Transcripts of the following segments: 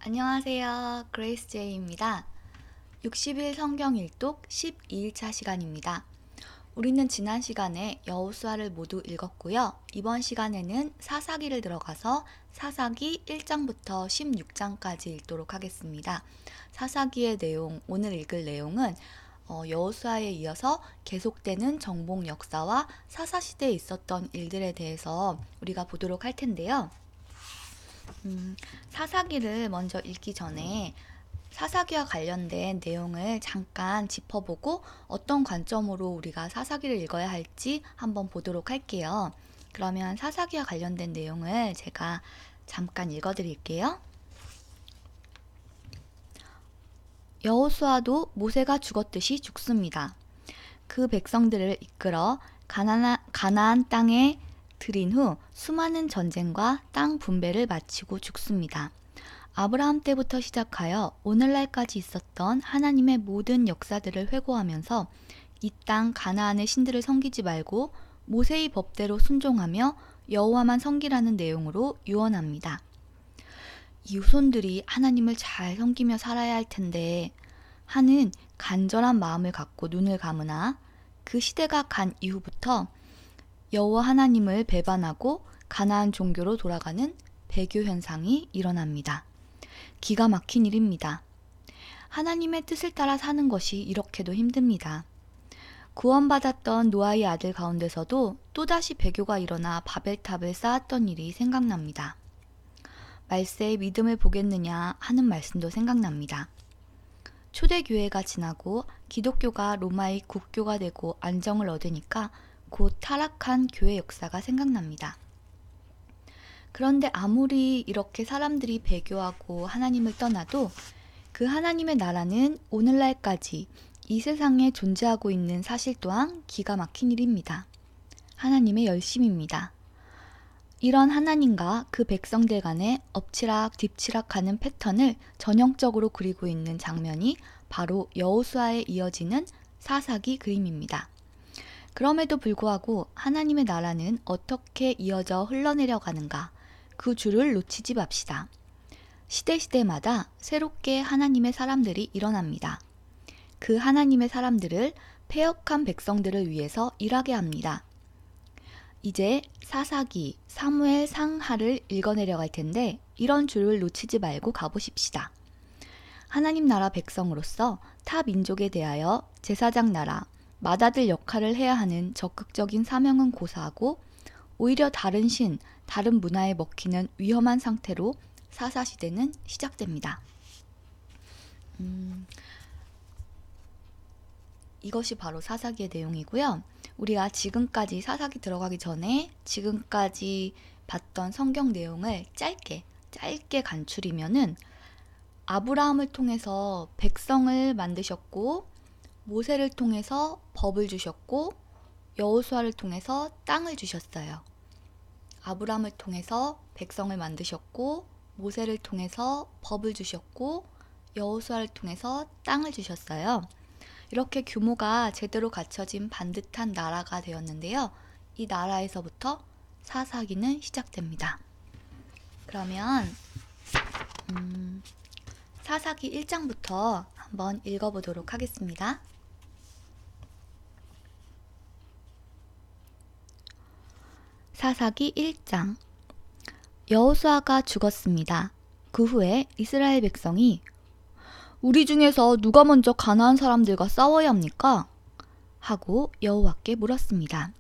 안녕하세요. 그레이스 제이입니다. 60일 성경 일독 12일차 시간입니다. 우리는 지난 시간에 여호수아를 모두 읽었고요. 이번 시간에는 사사기를 들어가서 사사기 1장부터 16장까지 읽도록 하겠습니다. 사사기의 내용, 오늘 읽을 내용은 여호수아에 이어서 계속되는 정복 역사와 사사시대에 있었던 일들에 대해서 우리가 보도록 할 텐데요. 사사기를 먼저 읽기 전에 사사기와 관련된 내용을 잠깐 짚어보고 어떤 관점으로 우리가 사사기를 읽어야 할지 한번 보도록 할게요. 그러면 사사기와 관련된 내용을 제가 잠깐 읽어드릴게요. 여호수아도 모세가 죽었듯이 죽습니다. 그 백성들을 이끌어 가나안 땅에 들인 후 수많은 전쟁과 땅 분배를 마치고 죽습니다. 아브라함 때부터 시작하여 오늘날까지 있었던 하나님의 모든 역사들을 회고하면서 이 땅 가나안의 신들을 섬기지 말고 모세의 법대로 순종하며 여호와만 섬기라는 내용으로 유언합니다. 이 후손들이 하나님을 잘 섬기며 살아야 할 텐데 하는 간절한 마음을 갖고 눈을 감으나 그 시대가 간 이후부터 여호와 하나님을 배반하고 가나안 종교로 돌아가는 배교 현상이 일어납니다. 기가 막힌 일입니다. 하나님의 뜻을 따라 사는 것이 이렇게도 힘듭니다. 구원받았던 노아의 아들 가운데서도 또다시 배교가 일어나 바벨탑을 쌓았던 일이 생각납니다. 말세의 믿음을 보겠느냐 하는 말씀도 생각납니다. 초대교회가 지나고 기독교가 로마의 국교가 되고 안정을 얻으니까 곧 타락한 교회 역사가 생각납니다. 그런데 아무리 이렇게 사람들이 배교하고 하나님을 떠나도 그 하나님의 나라는 오늘날까지 이 세상에 존재하고 있는 사실 또한 기가 막힌 일입니다. 하나님의 열심입니다. 이런 하나님과 그 백성들 간의 엎치락 뒤치락하는 패턴을 전형적으로 그리고 있는 장면이 바로 여호수아에 이어지는 사사기 그림입니다. 그럼에도 불구하고 하나님의 나라는 어떻게 이어져 흘러내려가는가, 그 줄을 놓치지 맙시다. 시대마다 새롭게 하나님의 사람들이 일어납니다. 그 하나님의 사람들을 패역한 백성들을 위해서 일하게 합니다. 이제 사사기, 사무엘 상하를 읽어내려갈 텐데 이런 줄을 놓치지 말고 가보십시다. 하나님 나라 백성으로서 타 민족에 대하여 제사장 나라, 맏아들 역할을 해야 하는 적극적인 사명은 고사하고 오히려 다른 신, 다른 문화에 먹히는 위험한 상태로 사사시대는 시작됩니다. 이것이 바로 사사기의 내용이고요. 우리가 지금까지 사사기 들어가기 전에 지금까지 봤던 성경 내용을 짧게 간추리면은 아브라함을 통해서 백성을 만드셨고 모세를 통해서 법을 주셨고 여호수아를 통해서 땅을 주셨어요. 아브라함을 통해서 백성을 만드셨고 모세를 통해서 법을 주셨고 여호수아를 통해서 땅을 주셨어요. 이렇게 규모가 제대로 갖춰진 반듯한 나라가 되었는데요. 이 나라에서부터 사사기는 시작됩니다. 그러면 사사기 1장부터 한번 읽어보도록 하겠습니다. 사사기 1장. 여호수아가 죽었습니다. 그 후에 이스라엘 백성이 우리 중에서 누가 먼저 가나안 사람들과 싸워야 합니까? 하고 여호와께 물었습니다.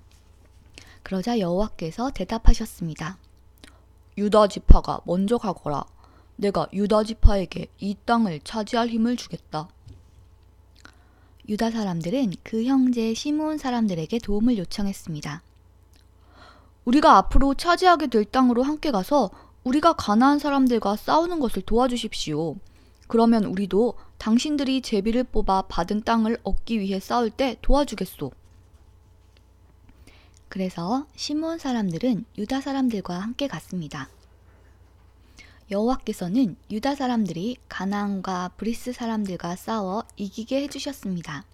그러자 여호와께서 대답하셨습니다. 유다 지파가 먼저 가거라. 내가 유다 지파에게 이 땅을 차지할 힘을 주겠다. 유다 사람들은 그 형제 시므온 사람들에게 도움을 요청했습니다. 우리가 앞으로 차지하게 될 땅으로 함께 가서 우리가 가나안 사람들과 싸우는 것을 도와주십시오. 그러면 우리도 당신들이 제비를 뽑아 받은 땅을 얻기 위해 싸울 때 도와주겠소. 그래서 시므온 사람들은 유다 사람들과 함께 갔습니다. 여호와께서는 유다 사람들이 가나안과 브리스 사람들과 싸워 이기게 해주셨습니다.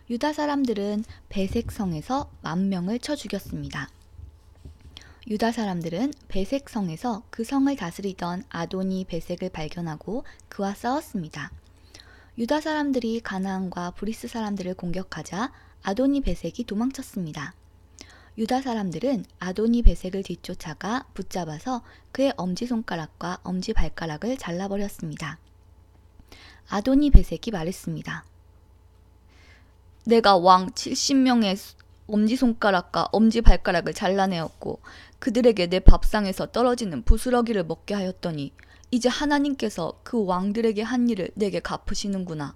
유다 사람들은 베색성에서 10,000명을 쳐 죽였습니다. 유다 사람들은 베색 성에서 그 성을 다스리던 아도니 베색을 발견하고 그와 싸웠습니다. 유다 사람들이 가나안과 브리스 사람들을 공격하자 아도니 베색이 도망쳤습니다. 유다 사람들은 아도니 베색을 뒤쫓아가 붙잡아서 그의 엄지손가락과 엄지발가락을 잘라버렸습니다. 아도니 베색이 말했습니다. 내가 왕 70명의 엄지손가락과 엄지발가락을 잘라내었고 그들에게 내 밥상에서 떨어지는 부스러기를 먹게 하였더니 이제 하나님께서 그 왕들에게 한 일을 내게 갚으시는구나.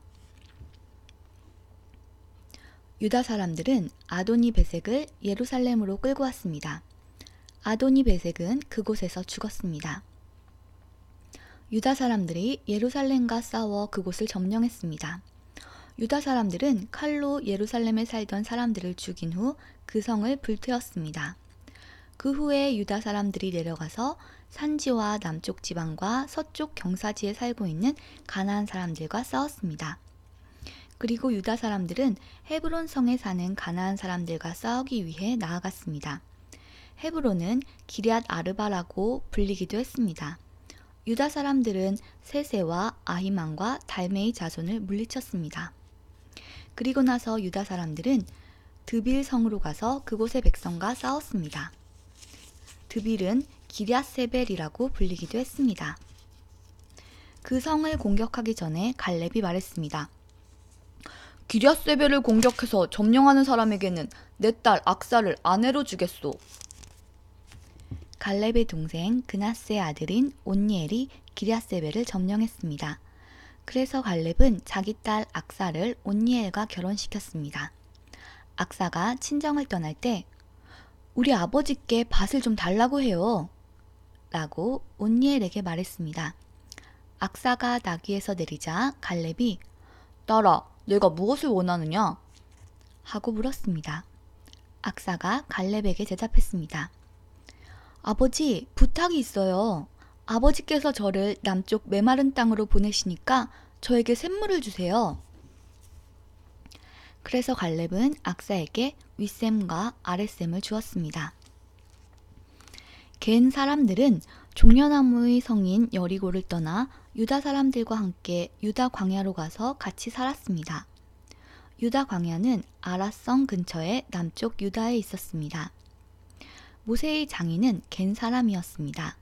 유다 사람들은 아도니 베색을 예루살렘으로 끌고 왔습니다. 아도니 베색은 그곳에서 죽었습니다. 유다 사람들이 예루살렘과 싸워 그곳을 점령했습니다. 유다 사람들은 칼로 예루살렘에 살던 사람들을 죽인 후 그 성을 불태웠습니다. 그 후에 유다 사람들이 내려가서 산지와 남쪽 지방과 서쪽 경사지에 살고 있는 가나안 사람들과 싸웠습니다. 그리고 유다 사람들은 헤브론 성에 사는 가나안 사람들과 싸우기 위해 나아갔습니다. 헤브론은 기럇 아르바라고 불리기도 했습니다. 유다 사람들은 세세와 아히만과 달메의 자손을 물리쳤습니다. 그리고 나서 유다 사람들은 드빌 성으로 가서 그곳의 백성과 싸웠습니다. 드빌은 기럇세벨이라고 불리기도 했습니다. 그 성을 공격하기 전에 갈렙이 말했습니다. 기럇세벨을 공격해서 점령하는 사람에게는 내 딸 악사를 아내로 주겠소. 갈렙의 동생 그나스의 아들인 온니엘이 기럇세벨을 점령했습니다. 그래서 갈렙은 자기 딸 악사를 온니엘과 결혼시켰습니다. 악사가 친정을 떠날 때 우리 아버지께 밭을 좀 달라고 해요. 라고 온니엘에게 말했습니다. 악사가 나귀에서 내리자 갈렙이 딸아, 내가 무엇을 원하느냐? 하고 물었습니다. 악사가 갈렙에게 대답했습니다. 아버지, 부탁이 있어요. 아버지께서 저를 남쪽 메마른 땅으로 보내시니까 저에게 샘물을 주세요. 그래서 갈렙은 악사에게 윗샘과 아랫샘을 주었습니다. 겐 사람들은 종려나무의 성인 여리고를 떠나 유다 사람들과 함께 유다 광야로 가서 같이 살았습니다. 유다 광야는 아라성 근처의 남쪽 유다에 있었습니다. 모세의 장인은 겐 사람이었습니다.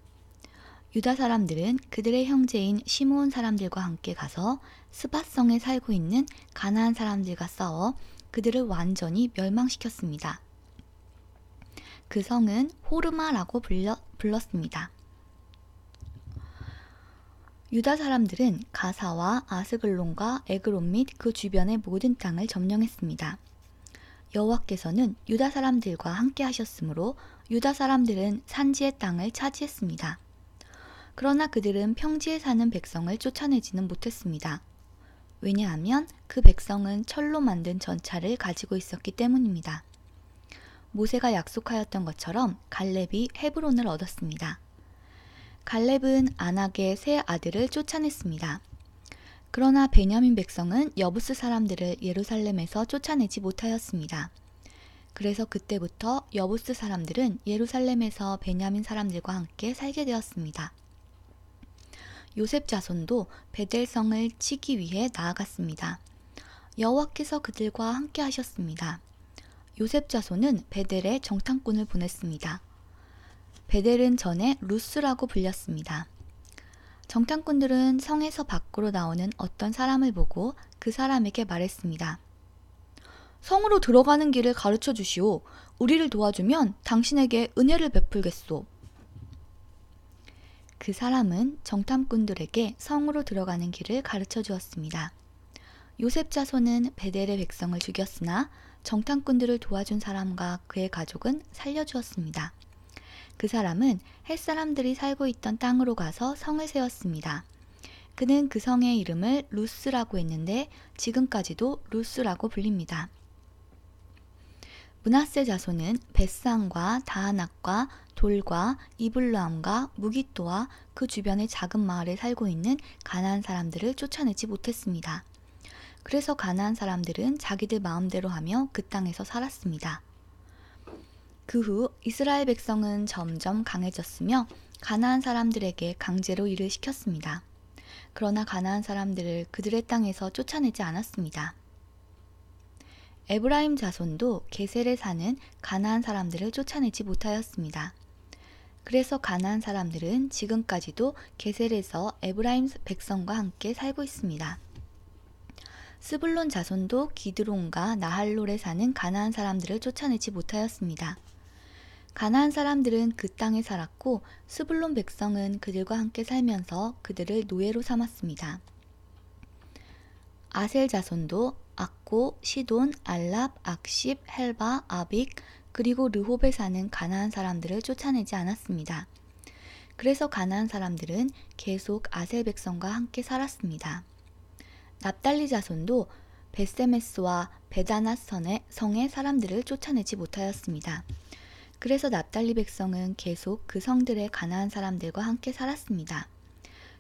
유다 사람들은 그들의 형제인 시므온 사람들과 함께 가서 스밧성에 살고 있는 가나안 사람들과 싸워 그들을 완전히 멸망시켰습니다. 그 성은 호르마라고 불렀습니다. 유다 사람들은 가사와 아스글론과 에그론 및 그 주변의 모든 땅을 점령했습니다. 여호와께서는 유다 사람들과 함께 하셨으므로 유다 사람들은 산지의 땅을 차지했습니다. 그러나 그들은 평지에 사는 백성을 쫓아내지는 못했습니다. 왜냐하면 그 백성은 철로 만든 전차를 가지고 있었기 때문입니다. 모세가 약속하였던 것처럼 갈렙이 헤브론을 얻었습니다. 갈렙은 아낙의 세 아들을 쫓아냈습니다. 그러나 베냐민 백성은 여부스 사람들을 예루살렘에서 쫓아내지 못하였습니다. 그래서 그때부터 여부스 사람들은 예루살렘에서 베냐민 사람들과 함께 살게 되었습니다. 요셉 자손도 베델성을 치기 위해 나아갔습니다. 여호와께서 그들과 함께 하셨습니다. 요셉 자손은 베델에 정탐꾼을 보냈습니다. 베델은 전에 루스라고 불렸습니다. 정탐꾼들은 성에서 밖으로 나오는 어떤 사람을 보고 그 사람에게 말했습니다. 성으로 들어가는 길을 가르쳐 주시오. 우리를 도와주면 당신에게 은혜를 베풀겠소. 그 사람은 정탐꾼들에게 성으로 들어가는 길을 가르쳐 주었습니다. 요셉 자손은 베델의 백성을 죽였으나 정탐꾼들을 도와준 사람과 그의 가족은 살려주었습니다. 그 사람은 햇사람들이 살고 있던 땅으로 가서 성을 세웠습니다. 그는 그 성의 이름을 루스라고 했는데 지금까지도 루스라고 불립니다. 므낫세 자손은 벳산과 다하낙과 돌과 이블라함과 무깃도와 그 주변의 작은 마을에 살고 있는 가나안 사람들을 쫓아내지 못했습니다. 그래서 가나안 사람들은 자기들 마음대로 하며 그 땅에서 살았습니다. 그 후 이스라엘 백성은 점점 강해졌으며 가나안 사람들에게 강제로 일을 시켰습니다. 그러나 가나안 사람들을 그들의 땅에서 쫓아내지 않았습니다. 에브라임 자손도 게셀에 사는 가나안 사람들을 쫓아내지 못하였습니다. 그래서 가나안 사람들은 지금까지도 게셀에서 에브라임 백성과 함께 살고 있습니다. 스불론 자손도 기드론과 나할롤에 사는 가나안 사람들을 쫓아내지 못하였습니다. 가나안 사람들은 그 땅에 살았고 스불론 백성은 그들과 함께 살면서 그들을 노예로 삼았습니다. 아셀 자손도 악고, 시돈, 알랍, 악십, 헬바, 아빅, 그리고 르홉에 사는 가나안 사람들을 쫓아내지 않았습니다. 그래서 가나안 사람들은 계속 아셀 백성과 함께 살았습니다. 납달리 자손도 베세메스와 베다낫 성의 사람들을 쫓아내지 못하였습니다. 그래서 납달리 백성은 계속 그 성들의 가나안 사람들과 함께 살았습니다.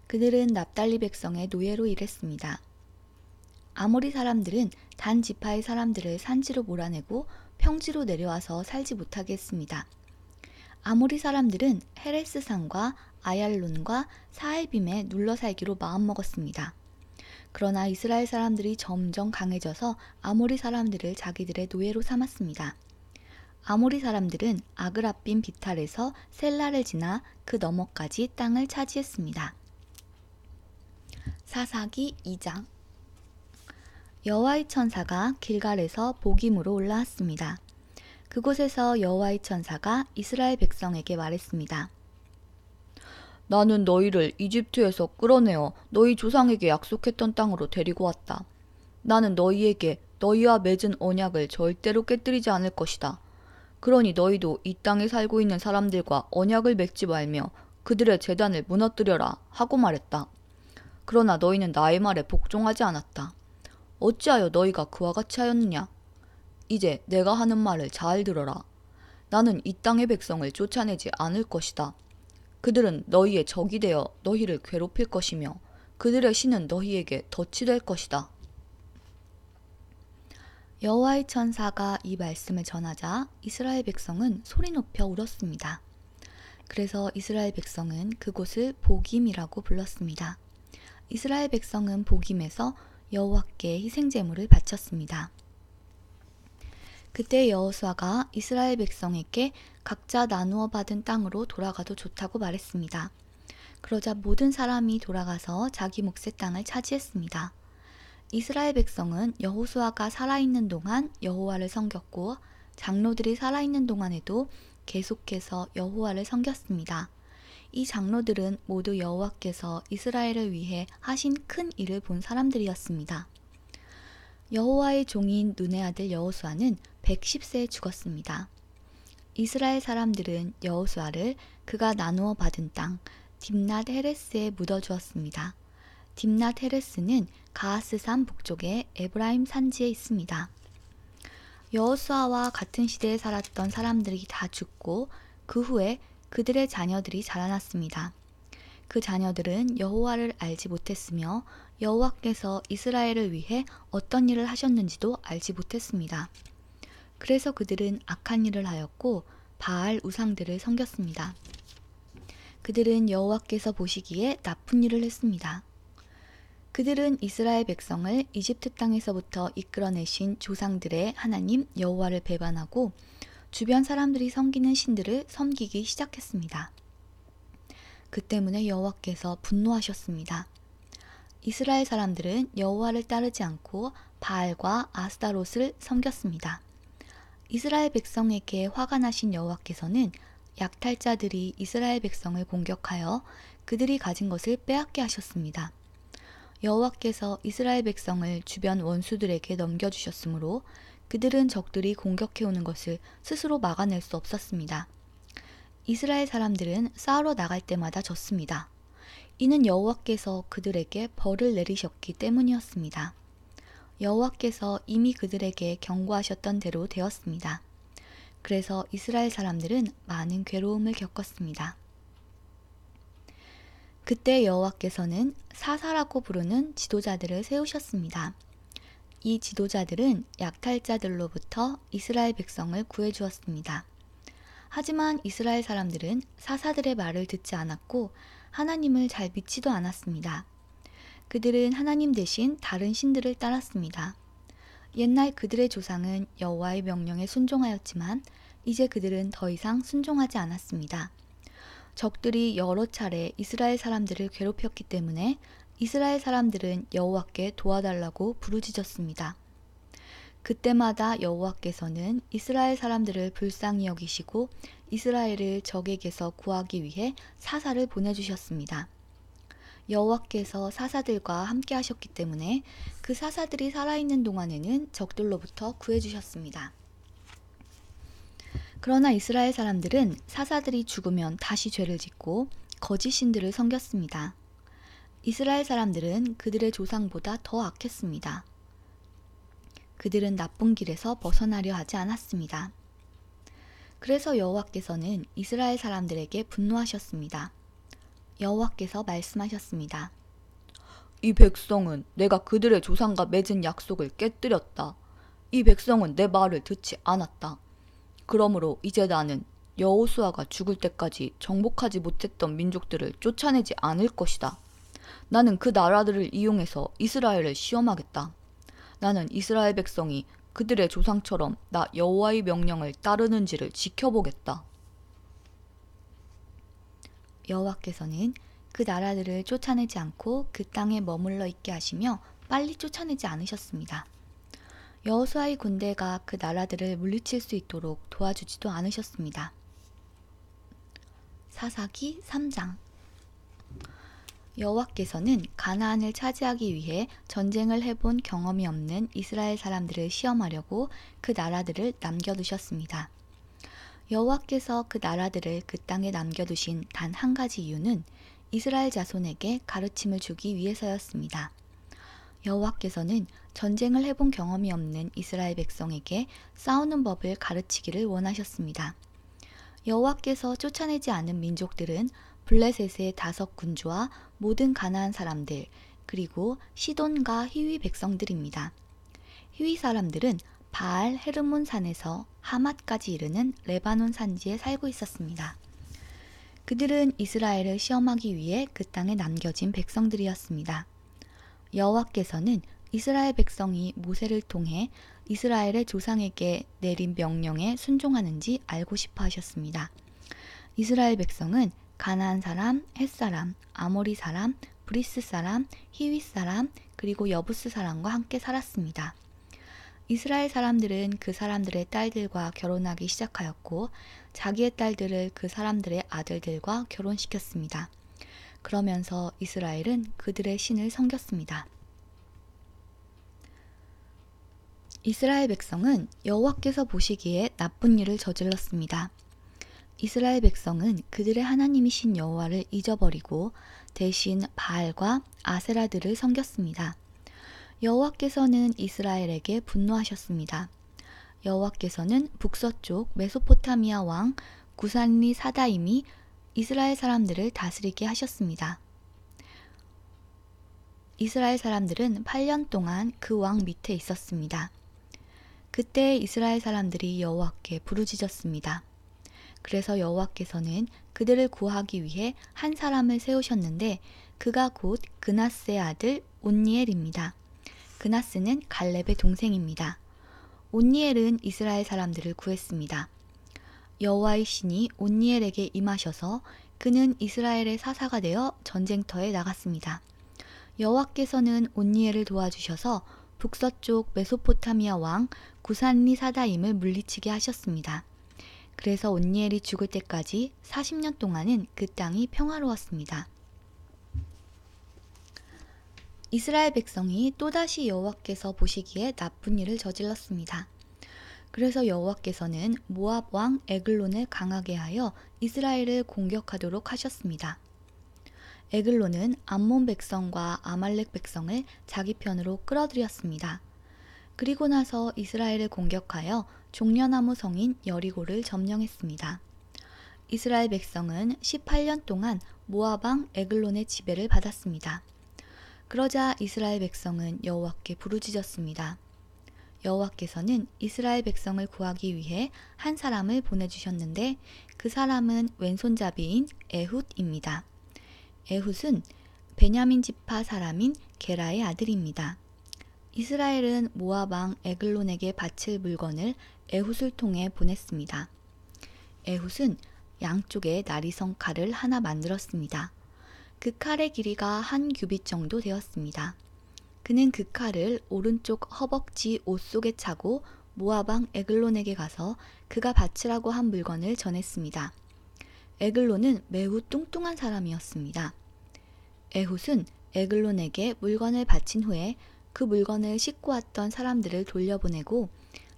그들은 납달리 백성의 노예로 일했습니다. 아모리 사람들은 단 지파의 사람들을 산지로 몰아내고 평지로 내려와서 살지 못하게 했습니다. 아모리 사람들은 헤레스산과 아얄론과 사알빔에 눌러 살기로 마음먹었습니다. 그러나 이스라엘 사람들이 점점 강해져서 아모리 사람들을 자기들의 노예로 삼았습니다. 아모리 사람들은 아그라빔 비탈에서 셀라를 지나 그 너머까지 땅을 차지했습니다. 사사기 2장. 여호와의 천사가 길갈에서 복임으로 올라왔습니다. 그곳에서 여호와의 천사가 이스라엘 백성에게 말했습니다. 나는 너희를 이집트에서 끌어내어 너희 조상에게 약속했던 땅으로 데리고 왔다. 나는 너희에게 너희와 맺은 언약을 절대로 깨뜨리지 않을 것이다. 그러니 너희도 이 땅에 살고 있는 사람들과 언약을 맺지 말며 그들의 제단을 무너뜨려라 하고 말했다. 그러나 너희는 나의 말에 복종하지 않았다. 어찌하여 너희가 그와 같이 하였느냐? 이제 내가 하는 말을 잘 들어라. 나는 이 땅의 백성을 쫓아내지 않을 것이다. 그들은 너희의 적이 되어 너희를 괴롭힐 것이며 그들의 신은 너희에게 덫이 될 것이다. 여호와의 천사가 이 말씀을 전하자 이스라엘 백성은 소리 높여 울었습니다. 그래서 이스라엘 백성은 그곳을 복임이라고 불렀습니다. 이스라엘 백성은 복임에서 여호와께 희생 제물을 바쳤습니다. 그때 여호수아가 이스라엘 백성에게 각자 나누어 받은 땅으로 돌아가도 좋다고 말했습니다. 그러자 모든 사람이 돌아가서 자기 몫의 땅을 차지했습니다. 이스라엘 백성은 여호수아가 살아있는 동안 여호와를 섬겼고 장로들이 살아있는 동안에도 계속해서 여호와를 섬겼습니다. 이 장로들은 모두 여호와께서 이스라엘을 위해 하신 큰 일을 본 사람들이었습니다. 여호와의 종인 눈의 아들 여호수아는 110세에 죽었습니다. 이스라엘 사람들은 여호수아를 그가 나누어 받은 땅 딥낫 헤레스에 묻어주었습니다. 딥낫 헤레스는 가하스산 북쪽의 에브라임 산지에 있습니다. 여호수아와 같은 시대에 살았던 사람들이 다 죽고 그 후에 그들의 자녀들이 자라났습니다. 그 자녀들은 여호와를 알지 못했으며 여호와께서 이스라엘을 위해 어떤 일을 하셨는지도 알지 못했습니다. 그래서 그들은 악한 일을 하였고 바알 우상들을 섬겼습니다. 그들은 여호와께서 보시기에 나쁜 일을 했습니다. 그들은 이스라엘 백성을 이집트 땅에서부터 이끌어내신 조상들의 하나님 여호와를 배반하고 주변 사람들이 섬기는 신들을 섬기기 시작했습니다. 그 때문에 여호와께서 분노하셨습니다. 이스라엘 사람들은 여호와를 따르지 않고 바알과 아스타롯을 섬겼습니다. 이스라엘 백성에게 화가 나신 여호와께서는 약탈자들이 이스라엘 백성을 공격하여 그들이 가진 것을 빼앗게 하셨습니다. 여호와께서 이스라엘 백성을 주변 원수들에게 넘겨주셨으므로 그들은 적들이 공격해오는 것을 스스로 막아낼 수 없었습니다. 이스라엘 사람들은 싸우러 나갈 때마다 졌습니다. 이는 여호와께서 그들에게 벌을 내리셨기 때문이었습니다. 여호와께서 이미 그들에게 경고하셨던 대로 되었습니다. 그래서 이스라엘 사람들은 많은 괴로움을 겪었습니다. 그때 여호와께서는 사사라고 부르는 지도자들을 세우셨습니다. 이 지도자들은 약탈자들로부터 이스라엘 백성을 구해주었습니다. 하지만 이스라엘 사람들은 사사들의 말을 듣지 않았고 하나님을 잘 믿지도 않았습니다. 그들은 하나님 대신 다른 신들을 따랐습니다. 옛날 그들의 조상은 여호와의 명령에 순종하였지만 이제 그들은 더 이상 순종하지 않았습니다. 적들이 여러 차례 이스라엘 사람들을 괴롭혔기 때문에 이스라엘 사람들은 여호와께 도와달라고 부르짖었습니다. 그때마다 여호와께서는 이스라엘 사람들을 불쌍히 여기시고 이스라엘을 적에게서 구하기 위해 사사를 보내주셨습니다. 여호와께서 사사들과 함께 하셨기 때문에 그 사사들이 살아있는 동안에는 적들로부터 구해주셨습니다. 그러나 이스라엘 사람들은 사사들이 죽으면 다시 죄를 짓고 거짓 신들을 섬겼습니다. 이스라엘 사람들은 그들의 조상보다 더 악했습니다. 그들은 나쁜 길에서 벗어나려 하지 않았습니다. 그래서 여호와께서는 이스라엘 사람들에게 분노하셨습니다. 여호와께서 말씀하셨습니다. 이 백성은 내가 그들의 조상과 맺은 약속을 깨뜨렸다. 이 백성은 내 말을 듣지 않았다. 그러므로 이제 나는 여호수아가 죽을 때까지 정복하지 못했던 민족들을 쫓아내지 않을 것이다. 나는 그 나라들을 이용해서 이스라엘을 시험하겠다. 나는 이스라엘 백성이 그들의 조상처럼 나 여호와의 명령을 따르는지를 지켜보겠다. 여호와께서는 그 나라들을 쫓아내지 않고 그 땅에 머물러 있게 하시며 빨리 쫓아내지 않으셨습니다. 여호수아의 군대가 그 나라들을 물리칠 수 있도록 도와주지도 않으셨습니다. 사사기 3장. 여호와께서는 가나안을 차지하기 위해 전쟁을 해본 경험이 없는 이스라엘 사람들을 시험하려고 그 나라들을 남겨두셨습니다. 여호와께서 그 나라들을 그 땅에 남겨두신 단 한 가지 이유는 이스라엘 자손에게 가르침을 주기 위해서였습니다. 여호와께서는 전쟁을 해본 경험이 없는 이스라엘 백성에게 싸우는 법을 가르치기를 원하셨습니다. 여호와께서 쫓아내지 않은 민족들은 블레셋의 5군주와 모든 가나안 사람들, 그리고 시돈과 히위 백성들입니다. 히위 사람들은 바알 헤르몬 산에서 하맛까지 이르는 레바논 산지에 살고 있었습니다. 그들은 이스라엘을 시험하기 위해 그 땅에 남겨진 백성들이었습니다. 여호와께서는 이스라엘 백성이 모세를 통해 이스라엘의 조상에게 내린 명령에 순종하는지 알고 싶어 하셨습니다. 이스라엘 백성은 가나안 사람, 헷 사람, 아모리 사람, 브리스 사람, 히윗 사람, 그리고 여부스 사람과 함께 살았습니다. 이스라엘 사람들은 그 사람들의 딸들과 결혼하기 시작하였고 자기의 딸들을 그 사람들의 아들들과 결혼시켰습니다. 그러면서 이스라엘은 그들의 신을 섬겼습니다. 이스라엘 백성은 여호와께서 보시기에 나쁜 일을 저질렀습니다. 이스라엘 백성은 그들의 하나님이신 여호와를 잊어버리고 대신 바알과 아세라들을 섬겼습니다. 여호와께서는 이스라엘에게 분노하셨습니다. 여호와께서는 북서쪽 메소포타미아 왕 구산리 사다임이 이스라엘 사람들을 다스리게 하셨습니다. 이스라엘 사람들은 8년 동안 그 왕 밑에 있었습니다. 그때 이스라엘 사람들이 여호와께 부르짖었습니다. 그래서 여호와께서는 그들을 구하기 위해 한 사람을 세우셨는데 그가 곧 그나스의 아들 온니엘입니다. 그나스는 갈렙의 동생입니다. 온니엘은 이스라엘 사람들을 구했습니다. 여호와의 신이 온니엘에게 임하셔서 그는 이스라엘의 사사가 되어 전쟁터에 나갔습니다. 여호와께서는 온니엘을 도와주셔서 북서쪽 메소포타미아 왕 구산리 사다임을 물리치게 하셨습니다. 그래서 온니엘이 죽을 때까지 40년 동안은 그 땅이 평화로웠습니다. 이스라엘 백성이 또다시 여호와께서 보시기에 나쁜 일을 저질렀습니다. 그래서 여호와께서는 모압 왕 에글론을 강하게 하여 이스라엘을 공격하도록 하셨습니다. 에글론은 암몬 백성과 아말렉 백성을 자기 편으로 끌어들였습니다. 그리고 나서 이스라엘을 공격하여 종려나무 성인 여리고를 점령했습니다. 이스라엘 백성은 18년 동안 모압 왕 에글론의 지배를 받았습니다. 그러자 이스라엘 백성은 여호와께 부르짖었습니다. 여호와께서는 이스라엘 백성을 구하기 위해 한 사람을 보내주셨는데 그 사람은 왼손잡이인 에훗입니다. 에훗은 베냐민 지파 사람인 게라의 아들입니다. 이스라엘은 모압 왕 에글론에게 바칠 물건을 에훗을 통해 보냈습니다. 에훗은 양쪽에 나리성 칼을 하나 만들었습니다. 그 칼의 길이가 한 규빗 정도 되었습니다. 그는 그 칼을 오른쪽 허벅지 옷 속에 차고 모압 왕 에글론에게 가서 그가 바치라고 한 물건을 전했습니다. 에글론은 매우 뚱뚱한 사람이었습니다. 에훗은 에글론에게 물건을 바친 후에 그 물건을 싣고 왔던 사람들을 돌려보내고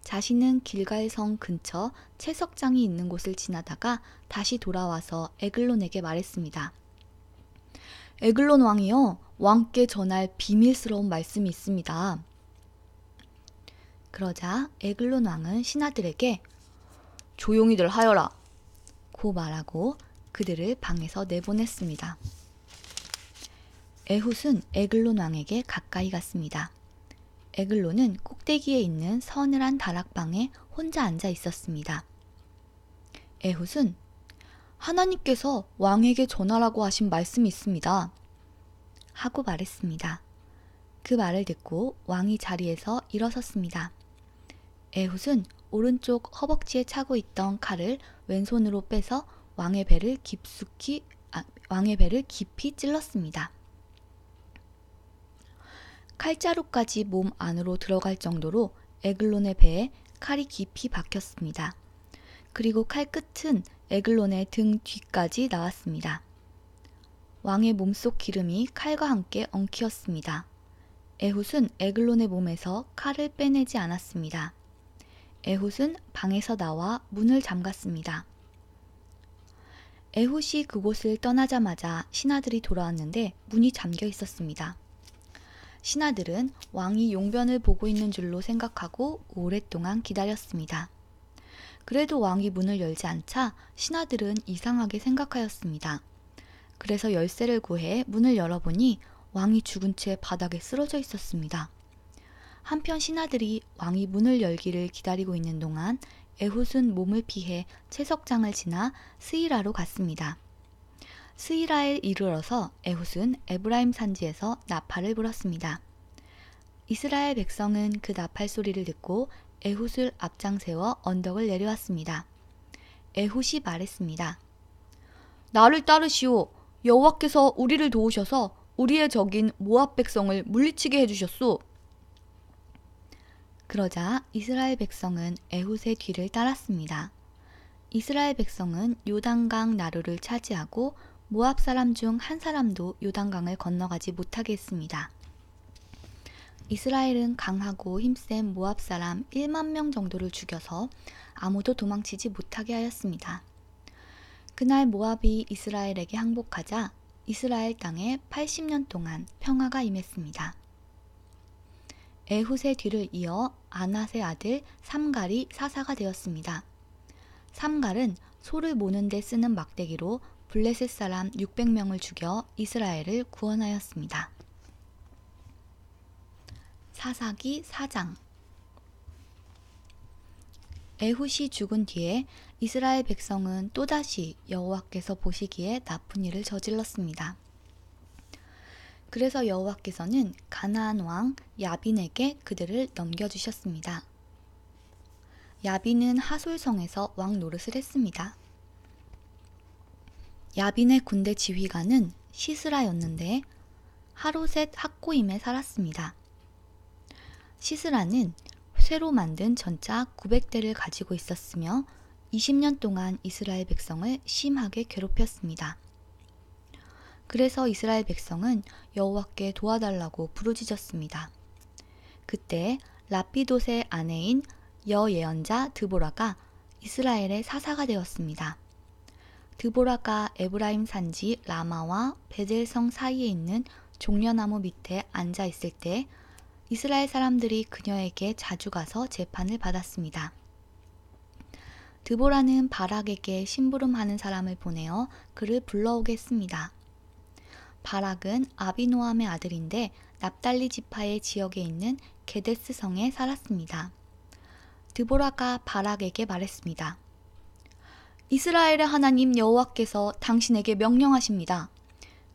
자신은 길갈성 근처 채석장이 있는 곳을 지나다가 다시 돌아와서 에글론에게 말했습니다. 에글론 왕이여, 왕께 전할 비밀스러운 말씀이 있습니다. 그러자 에글론 왕은 신하들에게 조용히들 하여라 고 말하고 그들을 방에서 내보냈습니다. 에훗은 에글론 왕에게 가까이 갔습니다. 에글론은 꼭대기에 있는 서늘한 다락방에 혼자 앉아 있었습니다. 에훗은 하나님께서 왕에게 전하라고 하신 말씀이 있습니다. 하고 말했습니다. 그 말을 듣고 왕이 자리에서 일어섰습니다. 에훗은 오른쪽 허벅지에 차고 있던 칼을 왼손으로 빼서 왕의 배를 깊이 찔렀습니다. 칼자루까지 몸 안으로 들어갈 정도로 에글론의 배에 칼이 깊이 박혔습니다. 그리고 칼 끝은 에글론의 등 뒤까지 나왔습니다. 왕의 몸속 기름이 칼과 함께 엉키었습니다. 에훗은 에글론의 몸에서 칼을 빼내지 않았습니다. 에훗은 방에서 나와 문을 잠갔습니다. 에훗이 그곳을 떠나자마자 신하들이 돌아왔는데 문이 잠겨 있었습니다. 신하들은 왕이 용변을 보고 있는 줄로 생각하고 오랫동안 기다렸습니다. 그래도 왕이 문을 열지 않자 신하들은 이상하게 생각하였습니다. 그래서 열쇠를 구해 문을 열어보니 왕이 죽은 채 바닥에 쓰러져 있었습니다. 한편 신하들이 왕이 문을 열기를 기다리고 있는 동안 에훗은 몸을 피해 채석장을 지나 스이라로 갔습니다. 스이라에 이르러서 에훗은 에브라임 산지에서 나팔을 불었습니다. 이스라엘 백성은 그 나팔 소리를 듣고 에훗을 앞장 세워 언덕을 내려왔습니다. 에훗이 말했습니다. 나를 따르시오. 여호와께서 우리를 도우셔서 우리의 적인 모압 백성을 물리치게 해주셨소. 그러자 이스라엘 백성은 에훗의 뒤를 따랐습니다. 이스라엘 백성은 요단강 나루를 차지하고 모압 사람 중 한 사람도 요단강을 건너가지 못하게 했습니다. 이스라엘은 강하고 힘센 모압 사람 1만 명 정도를 죽여서 아무도 도망치지 못하게 하였습니다. 그날 모압이 이스라엘에게 항복하자 이스라엘 땅에 80년 동안 평화가 임했습니다. 에훗의 뒤를 이어 아낫의 아들 삼갈이 사사가 되었습니다. 삼갈은 소를 모는 데 쓰는 막대기로 블레셋 사람 600명을 죽여 이스라엘을 구원하였습니다. 사사기 4장. 에훗이 죽은 뒤에 이스라엘 백성은 또다시 여호와께서 보시기에 나쁜 일을 저질렀습니다. 그래서 여호와께서는 가나안 왕 야빈에게 그들을 넘겨주셨습니다. 야빈은 하솔성에서 왕 노릇을 했습니다. 야빈의 군대 지휘관은 시스라였는데 하로셋 학고임에 살았습니다. 시스라는 쇠로 만든 전차 900대를 가지고 있었으며 20년 동안 이스라엘 백성을 심하게 괴롭혔습니다. 그래서 이스라엘 백성은 여호와께 도와달라고 부르짖었습니다. 그때 라피돗의 아내인 여예언자 드보라가 이스라엘의 사사가 되었습니다. 드보라가 에브라임 산지 라마와 베델성 사이에 있는 종려나무 밑에 앉아 있을 때 이스라엘 사람들이 그녀에게 자주 가서 재판을 받았습니다. 드보라는 바락에게 심부름하는 사람을 보내어 그를 불러오게 했습니다. 바락은 아비노함의 아들인데 납달리 지파의 지역에 있는 게데스 성에 살았습니다. 드보라가 바락에게 말했습니다. 이스라엘의 하나님 여호와께서 당신에게 명령하십니다.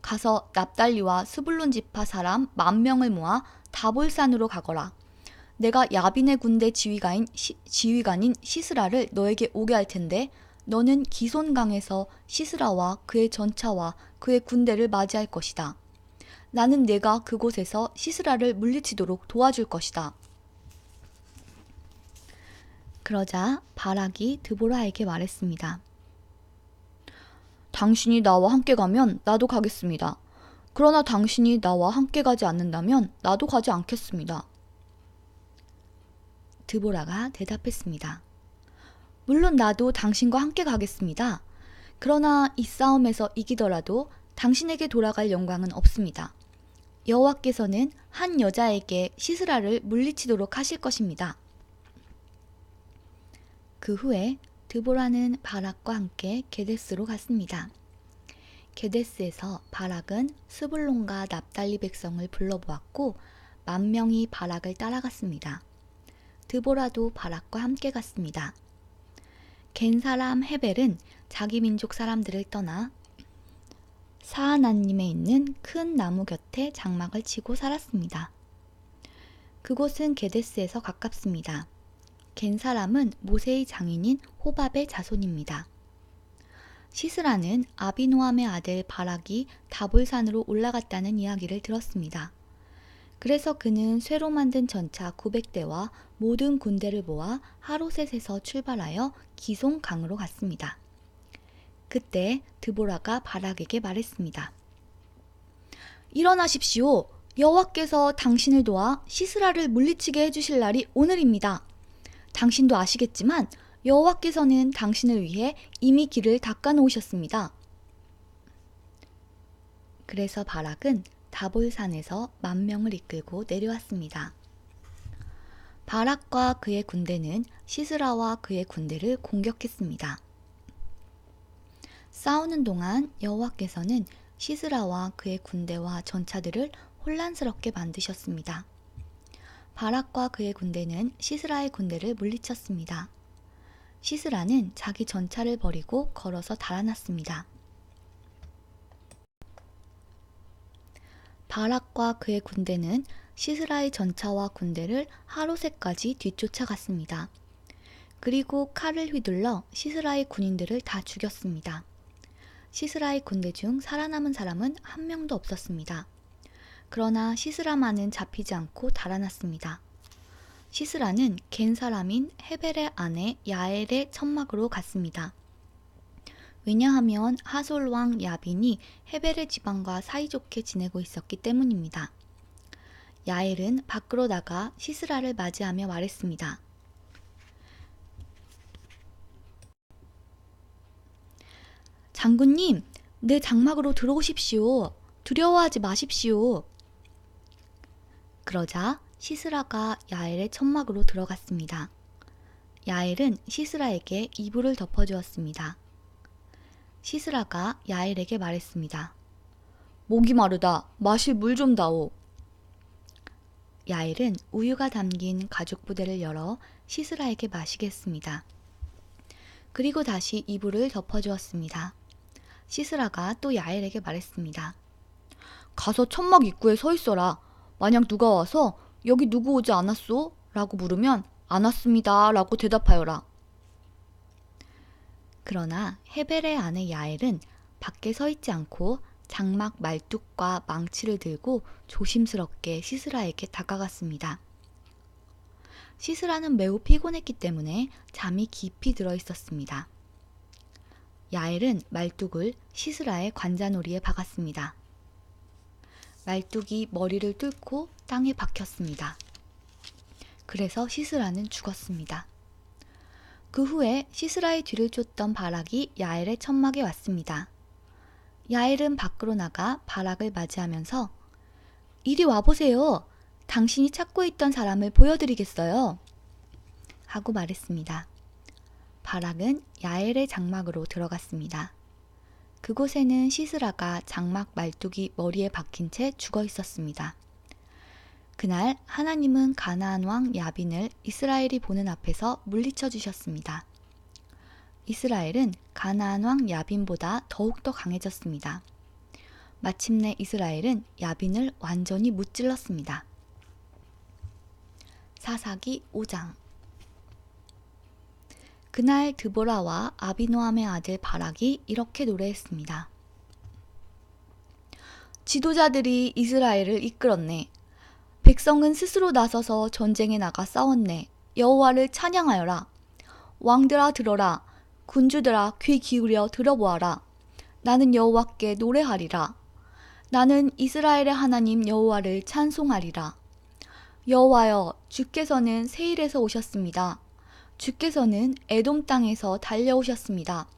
가서 납달리와 스불론 지파 사람 10,000명을 모아 다볼산으로 가거라. 내가 야빈의 군대 지휘관인 시스라를 너에게 오게 할 텐데 너는 기손강에서 시스라와 그의 전차와 그의 군대를 맞이할 것이다. 나는 내가 그곳에서 시스라를 물리치도록 도와줄 것이다. 그러자 바락이 드보라에게 말했습니다. 당신이 나와 함께 가면 나도 가겠습니다. 그러나 당신이 나와 함께 가지 않는다면 나도 가지 않겠습니다. 드보라가 대답했습니다. 물론 나도 당신과 함께 가겠습니다. 그러나 이 싸움에서 이기더라도 당신에게 돌아갈 영광은 없습니다. 여호와께서는 한 여자에게 시스라를 물리치도록 하실 것입니다. 그 후에 드보라는 바락과 함께 게데스로 갔습니다. 게데스에서 바락은 스불론과 납달리 백성을 불러보았고 10,000명이 바락을 따라갔습니다. 드보라도 바락과 함께 갔습니다. 겐 사람 헤벨은 자기 민족 사람들을 떠나 사하나님에 있는 큰 나무 곁에 장막을 치고 살았습니다. 그곳은 게데스에서 가깝습니다. 겐 사람은 모세의 장인인 호밥의 자손입니다. 시스라는 아비노함의 아들 바락이 다볼산으로 올라갔다는 이야기를 들었습니다. 그래서 그는 쇠로 만든 전차 900대와 모든 군대를 모아 하로셋에서 출발하여 기손 강으로 갔습니다. 그때 드보라가 바락에게 말했습니다. 일어나십시오. 여호와께서 당신을 도와 시스라를 물리치게 해주실 날이 오늘입니다. 당신도 아시겠지만 여호와께서는 당신을 위해 이미 길을 닦아 놓으셨습니다. 그래서 바락은 다볼산에서 10,000명을 이끌고 내려왔습니다. 바락과 그의 군대는 시스라와 그의 군대를 공격했습니다. 싸우는 동안 여호와께서는 시스라와 그의 군대와 전차들을 혼란스럽게 만드셨습니다. 바락과 그의 군대는 시스라의 군대를 물리쳤습니다. 시스라는 자기 전차를 버리고 걸어서 달아났습니다. 바락과 그의 군대는 시스라의 전차와 군대를 하로셋까지 뒤쫓아갔습니다. 그리고 칼을 휘둘러 시스라의 군인들을 다 죽였습니다. 시스라의 군대 중 살아남은 사람은 한 명도 없었습니다. 그러나 시스라만은 잡히지 않고 달아났습니다. 시스라는 겐 사람인 헤벨의 아내 야엘의 천막으로 갔습니다. 왜냐하면 하솔 왕 야빈이 헤벨의 지방과 사이좋게 지내고 있었기 때문입니다. 야엘은 밖으로 나가 시스라를 맞이하며 말했습니다. 장군님, 내 장막으로 들어오십시오. 두려워하지 마십시오. 그러자 시스라가 야엘의 천막으로 들어갔습니다. 야엘은 시스라에게 이불을 덮어주었습니다. 시스라가 야엘에게 말했습니다. 목이 마르다. 마실 물 좀 다오. 야엘은 우유가 담긴 가죽 부대를 열어 시스라에게 마시게 했습니다. 그리고 다시 이불을 덮어주었습니다. 시스라가 또 야엘에게 말했습니다. 가서 천막 입구에 서 있어라. 만약 누가 와서 여기 누구 오지 않았소? 라고 물으면 안 왔습니다. 라고 대답하여라. 그러나 헤벨의 아내 야엘은 밖에 서 있지 않고 장막 말뚝과 망치를 들고 조심스럽게 시스라에게 다가갔습니다. 시스라는 매우 피곤했기 때문에 잠이 깊이 들어 있었습니다. 야엘은 말뚝을 시스라의 관자놀이에 박았습니다. 말뚝이 머리를 뚫고 땅에 박혔습니다. 그래서 시스라는 죽었습니다. 그 후에 시스라의 뒤를 쫓던 바락이 야엘의 천막에 왔습니다. 야엘은 밖으로 나가 바락을 맞이하면서 이리 와보세요. 당신이 찾고 있던 사람을 보여드리겠어요. 하고 말했습니다. 바락은 야엘의 장막으로 들어갔습니다. 그곳에는 시스라가 장막 말뚝이 머리에 박힌 채 죽어 있었습니다. 그날 하나님은 가나안 왕 야빈을 이스라엘이 보는 앞에서 물리쳐 주셨습니다. 이스라엘은 가나안 왕 야빈보다 더욱더 강해졌습니다. 마침내 이스라엘은 야빈을 완전히 무찔렀습니다. 사사기 5장. 그날 드보라와 아비노함의 아들 바락이 이렇게 노래했습니다. 지도자들이 이스라엘을 이끌었네. 백성은 스스로 나서서 전쟁에 나가 싸웠네. 여호와를 찬양하여라. 왕들아 들어라. 군주들아 귀 기울여 들어보아라. 나는 여호와께 노래하리라. 나는 이스라엘의 하나님 여호와를 찬송하리라. 여호와여, 주께서는 세일에서 오셨습니다. 주께서는 에돔 땅에서 달려오셨습니다.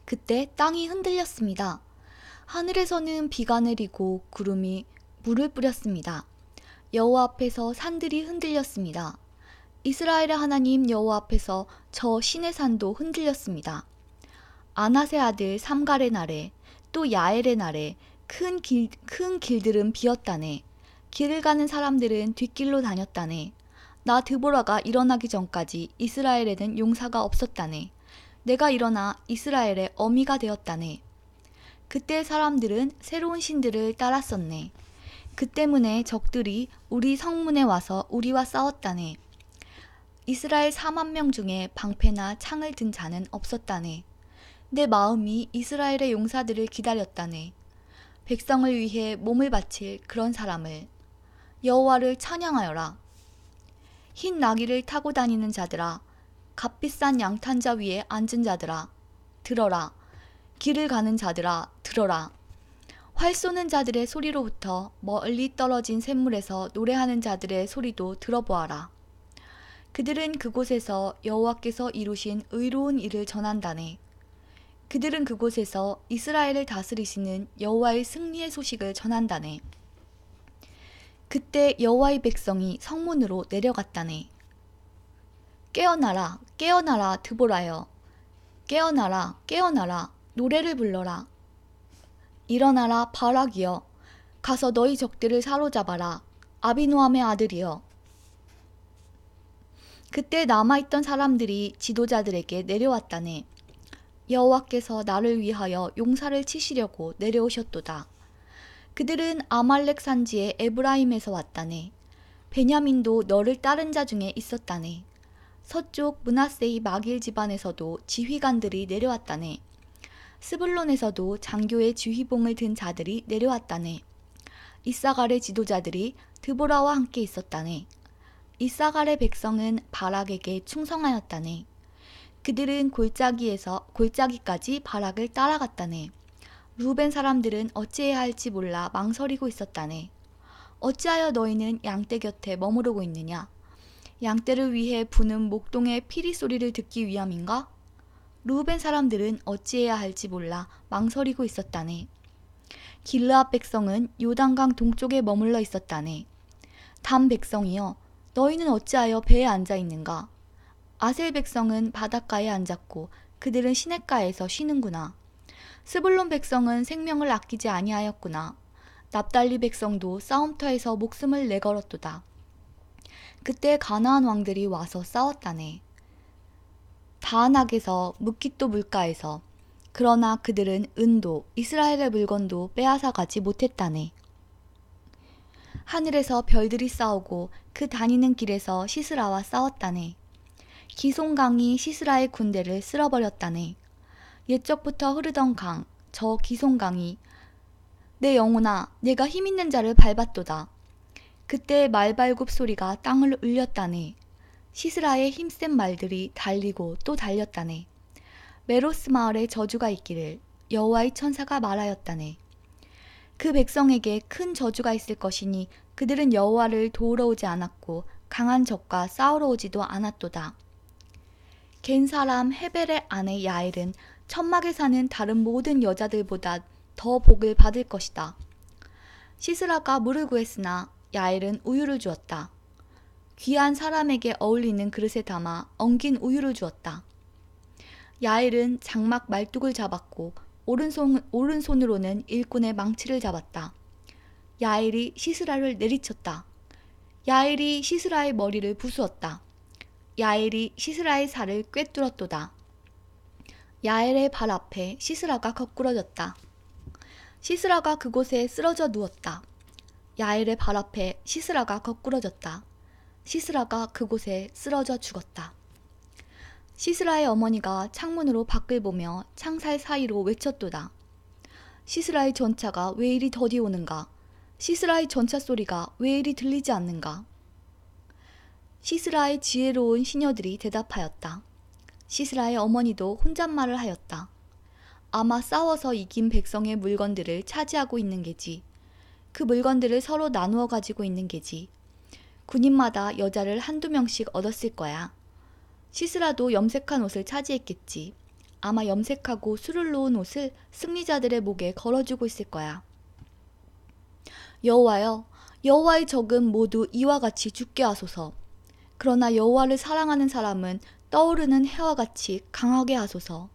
그때 땅이 흔들렸습니다. 하늘에서는 비가 내리고 구름이 물을 뿌렸습니다. 여호와 앞에서 산들이 흔들렸습니다. 이스라엘의 하나님 여호와 앞에서 저 시내산도 흔들렸습니다. 아낫의 아들 삼갈의 날에 또 야엘의 날에 큰 길들은 비었다네. 길을 가는 사람들은 뒷길로 다녔다네. 나 드보라가 일어나기 전까지 이스라엘에는 용사가 없었다네. 내가 일어나 이스라엘의 어미가 되었다네. 그때 사람들은 새로운 신들을 따랐었네. 그 때문에 적들이 우리 성문에 와서 우리와 싸웠다네. 이스라엘 4만 명 중에 방패나 창을 든 자는 없었다네. 내 마음이 이스라엘의 용사들을 기다렸다네. 백성을 위해 몸을 바칠 그런 사람을. 여호와를 찬양하여라. 흰 나귀를 타고 다니는 자들아, 값비싼 양탄자 위에 앉은 자들아, 들어라. 길을 가는 자들아, 들어라. 활 쏘는 자들의 소리로부터 멀리 떨어진 샘물에서 노래하는 자들의 소리도 들어보아라. 그들은 그곳에서 여호와께서 이루신 의로운 일을 전한다네. 그들은 그곳에서 이스라엘을 다스리시는 여호와의 승리의 소식을 전한다네. 그때 여호와의 백성이 성문으로 내려갔다네. 깨어나라, 깨어나라, 드보라여. 깨어나라, 깨어나라, 노래를 불러라. 일어나라, 바락이여. 가서 너희 적들을 사로잡아라. 아비노함의 아들이여. 그때 남아있던 사람들이 지도자들에게 내려왔다네. 여호와께서 나를 위하여 용사를 치시려고 내려오셨도다. 그들은 아말렉 산지의 에브라임에서 왔다네. 베냐민도 너를 따른 자 중에 있었다네. 서쪽 므낫세의 마길 집안에서도 지휘관들이 내려왔다네. 스불론에서도 장교의 지휘봉을 든 자들이 내려왔다네. 이사갈의 지도자들이 드보라와 함께 있었다네. 이사갈의 백성은 바락에게 충성하였다네. 그들은 골짜기까지 바락을 따라갔다네. 루벤 사람들은 어찌해야 할지 몰라 망설이고 있었다네. 어찌하여 너희는 양떼 곁에 머무르고 있느냐? 양떼를 위해 부는 목동의 피리 소리를 듣기 위함인가? 루벤 사람들은 어찌해야 할지 몰라 망설이고 있었다네. 길르앗 백성은 요단강 동쪽에 머물러 있었다네. 담 백성이여, 너희는 어찌하여 배에 앉아 있는가? 아셀 백성은 바닷가에 앉았고 그들은 시냇가에서 쉬는구나. 스불론 백성은 생명을 아끼지 아니하였구나. 납달리 백성도 싸움터에서 목숨을 내걸었도다. 그때 가나안 왕들이 와서 싸웠다네. 다안악에서 므깃도 물가에서. 그러나 그들은 은도 이스라엘의 물건도 빼앗아 가지 못했다네. 하늘에서 별들이 싸우고 그 다니는 길에서 시스라와 싸웠다네. 기송강이 시스라의 군대를 쓸어버렸다네. 옛적부터 흐르던 강, 저 기송강이 내 영혼아, 내가 힘있는 자를 밟았도다. 그때 말발굽 소리가 땅을 울렸다네. 시스라의 힘센 말들이 달리고 또 달렸다네. 메로스 마을에 저주가 있기를 여호와의 천사가 말하였다네. 그 백성에게 큰 저주가 있을 것이니 그들은 여호와를 도우러 오지 않았고 강한 적과 싸우러 오지도 않았도다. 겐 사람 헤벨의 아내 야엘은 천막에 사는 다른 모든 여자들보다 더 복을 받을 것이다. 시스라가 물을 구했으나 야엘은 우유를 주었다. 귀한 사람에게 어울리는 그릇에 담아 엉긴 우유를 주었다. 야엘은 장막 말뚝을 잡았고 오른손으로는 일꾼의 망치를 잡았다. 야엘이 시스라를 내리쳤다. 야엘이 시스라의 머리를 부수었다. 야엘이 시스라의 살을 꿰뚫었도다. 야엘의 발 앞에 시스라가 거꾸러졌다. 시스라가 그곳에 쓰러져 누웠다. 야엘의 발 앞에 시스라가 거꾸러졌다. 시스라가 그곳에 쓰러져 죽었다. 시스라의 어머니가 창문으로 밖을 보며 창살 사이로 외쳤도다. 시스라의 전차가 왜 이리 더디 오는가? 시스라의 전차 소리가 왜 이리 들리지 않는가? 시스라의 지혜로운 시녀들이 대답하였다. 시스라의 어머니도 혼잣말을 하였다. 아마 싸워서 이긴 백성의 물건들을 차지하고 있는 게지. 그 물건들을 서로 나누어 가지고 있는 게지. 군인마다 여자를 한두 명씩 얻었을 거야. 시스라도 염색한 옷을 차지했겠지. 아마 염색하고 술을 놓은 옷을 승리자들의 목에 걸어주고 있을 거야. 여호와여, 여호와의 적은 모두 이와 같이 죽게 하소서. 그러나 여호와를 사랑하는 사람은 떠오르는 해와 같이 강하게 하소서.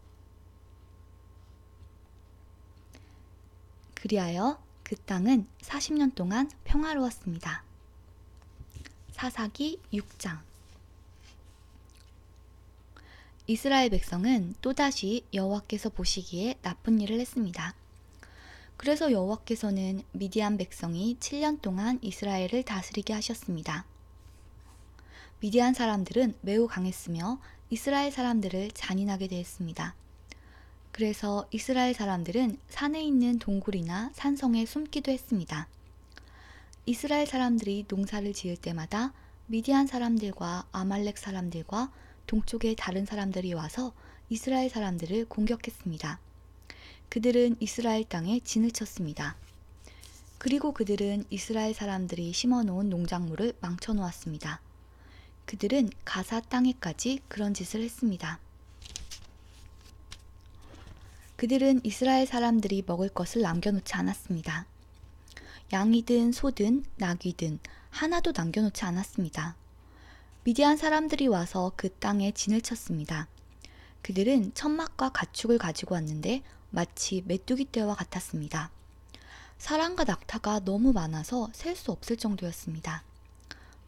그리하여 그 땅은 40년 동안 평화로웠습니다. 사사기 6장. 이스라엘 백성은 또다시 여호와께서 보시기에 나쁜 일을 했습니다. 그래서 여호와께서는 미디안 백성이 7년 동안 이스라엘을 다스리게 하셨습니다. 미디안 사람들은 매우 강했으며 이스라엘 사람들을 잔인하게 대했습니다. 그래서 이스라엘 사람들은 산에 있는 동굴이나 산성에 숨기도 했습니다. 이스라엘 사람들이 농사를 지을 때마다 미디안 사람들과 아말렉 사람들과 동쪽의 다른 사람들이 와서 이스라엘 사람들을 공격했습니다. 그들은 이스라엘 땅에 진을 쳤습니다. 그리고 그들은 이스라엘 사람들이 심어놓은 농작물을 망쳐놓았습니다. 그들은 가사 땅에까지 그런 짓을 했습니다. 그들은 이스라엘 사람들이 먹을 것을 남겨놓지 않았습니다. 양이든 소든 나귀든 하나도 남겨놓지 않았습니다. 미디안 사람들이 와서 그 땅에 진을 쳤습니다. 그들은 천막과 가축을 가지고 왔는데 마치 메뚜기 떼와 같았습니다. 사람과 낙타가 너무 많아서 셀 수 없을 정도였습니다.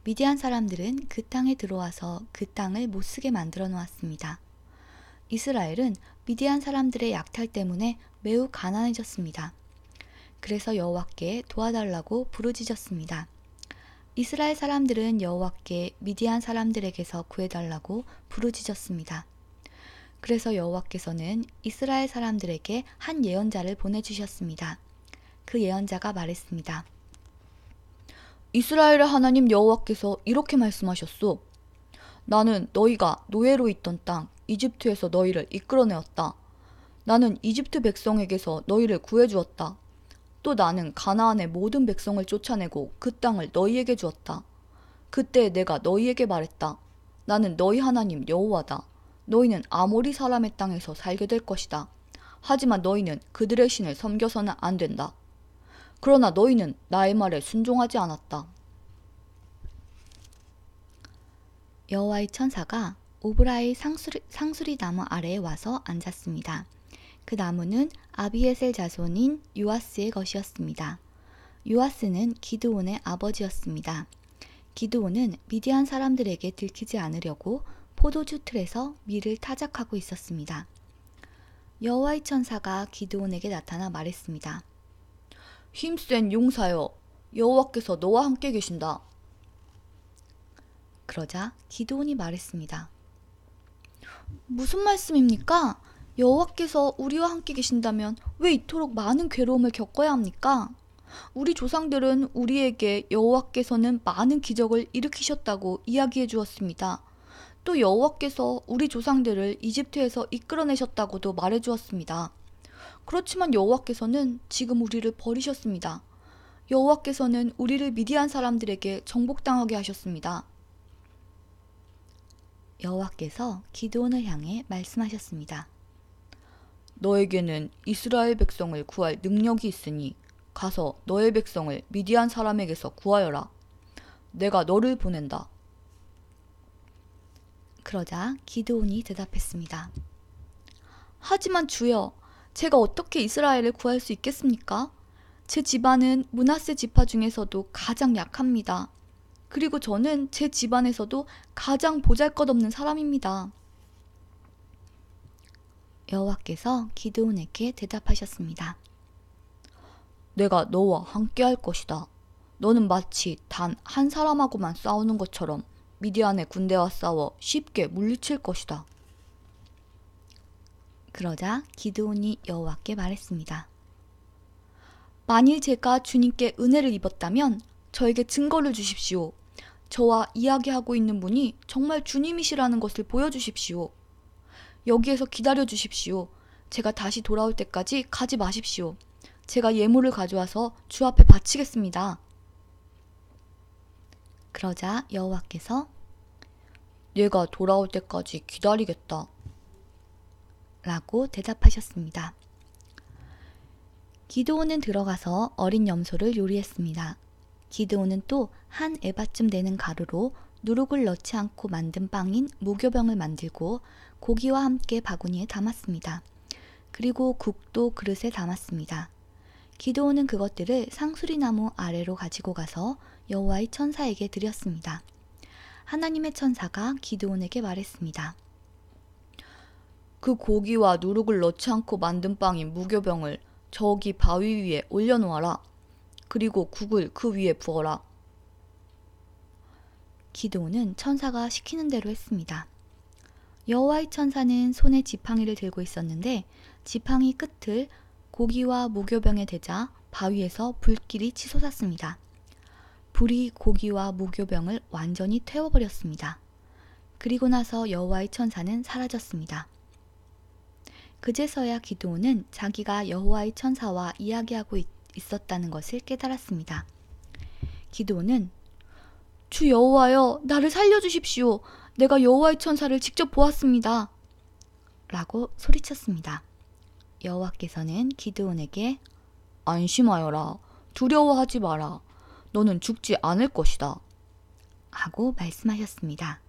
미디안 사람들은 그 땅에 들어와서 그 땅을 못쓰게 만들어 놓았습니다. 이스라엘은 미디안 사람들의 약탈 때문에 매우 가난해졌습니다. 그래서 여호와께 도와달라고 부르짖었습니다. 이스라엘 사람들은 여호와께 미디안 사람들에게서 구해달라고 부르짖었습니다. 그래서 여호와께서는 이스라엘 사람들에게 한 예언자를 보내주셨습니다. 그 예언자가 말했습니다. 이스라엘의 하나님 여호와께서 이렇게 말씀하셨소. 나는 너희가 노예로 있던 땅 이집트에서 너희를 이끌어내었다. 나는 이집트 백성에게서 너희를 구해주었다. 또 나는 가나안의 모든 백성을 쫓아내고 그 땅을 너희에게 주었다. 그때 내가 너희에게 말했다. 나는 너희 하나님 여호와다. 너희는 아모리 사람의 땅에서 살게 될 것이다. 하지만 너희는 그들의 신을 섬겨서는 안 된다. 그러나 너희는 나의 말에 순종하지 않았다. 여호와의 천사가 오브라의 상수리 나무 아래에 와서 앉았습니다. 그 나무는 아비에셀 자손인 요아스의 것이었습니다. 요아스는 기드온의 아버지였습니다. 기드온은 미디안 사람들에게 들키지 않으려고 포도주 틀에서 밀을 타작하고 있었습니다. 여호와의 천사가 기드온에게 나타나 말했습니다. 힘센 용사여, 여호와께서 너와 함께 계신다. 그러자 기드온이 말했습니다. 무슨 말씀입니까? 여호와께서 우리와 함께 계신다면 왜 이토록 많은 괴로움을 겪어야 합니까? 우리 조상들은 우리에게 여호와께서는 많은 기적을 일으키셨다고 이야기해 주었습니다. 또 여호와께서 우리 조상들을 이집트에서 이끌어내셨다고도 말해 주었습니다. 그렇지만 여호와께서는 지금 우리를 버리셨습니다. 여호와께서는 우리를 미디안 사람들에게 정복당하게 하셨습니다. 여호와께서 기드온을 향해 말씀하셨습니다. 너에게는 이스라엘 백성을 구할 능력이 있으니 가서 너의 백성을 미디안 사람에게서 구하여라. 내가 너를 보낸다. 그러자 기드온이 대답했습니다. 하지만 주여, 제가 어떻게 이스라엘을 구할 수 있겠습니까? 제 집안은 므낫세 지파 중에서도 가장 약합니다. 그리고 저는 제 집안에서도 가장 보잘것없는 사람입니다. 여호와께서 기드온에게 대답하셨습니다. 내가 너와 함께 할 것이다. 너는 마치 단 한 사람하고만 싸우는 것처럼 미디안의 군대와 싸워 쉽게 물리칠 것이다. 그러자 기드온이 여호와께 말했습니다. 만일 제가 주님께 은혜를 입었다면 저에게 증거를 주십시오. 저와 이야기하고 있는 분이 정말 주님이시라는 것을 보여주십시오. 여기에서 기다려 주십시오. 제가 다시 돌아올 때까지 가지 마십시오. 제가 예물을 가져와서 주 앞에 바치겠습니다. 그러자 여호와께서 얘가 돌아올 때까지 기다리겠다 라고 대답하셨습니다. 기드온은 들어가서 어린 염소를 요리했습니다. 기드온은 또 한 에바쯤 되는 가루로 누룩을 넣지 않고 만든 빵인 무교병을 만들고 고기와 함께 바구니에 담았습니다. 그리고 국도 그릇에 담았습니다. 기드온은 그것들을 상수리나무 아래로 가지고 가서 여호와의 천사에게 드렸습니다. 하나님의 천사가 기드온에게 말했습니다. 그 고기와 누룩을 넣지 않고 만든 빵인 무교병을 저기 바위 위에 올려놓아라. 그리고 국을 그 위에 부어라. 기드온은 천사가 시키는 대로 했습니다. 여호와의 천사는 손에 지팡이를 들고 있었는데 지팡이 끝을 고기와 무교병에 대자 바위에서 불길이 치솟았습니다. 불이 고기와 무교병을 완전히 태워버렸습니다. 그리고 나서 여호와의 천사는 사라졌습니다. 그제서야 기드온은 자기가 여호와의 천사와 이야기하고 있었다는 것을 깨달았습니다. 기드온은 주 여호와여, 나를 살려주십시오. 내가 여호와의 천사를 직접 보았습니다. 라고 소리쳤습니다. 여호와께서는 기드온에게 안심하여라. 두려워하지 마라. 너는 죽지 않을 것이다. 하고 말씀하셨습니다.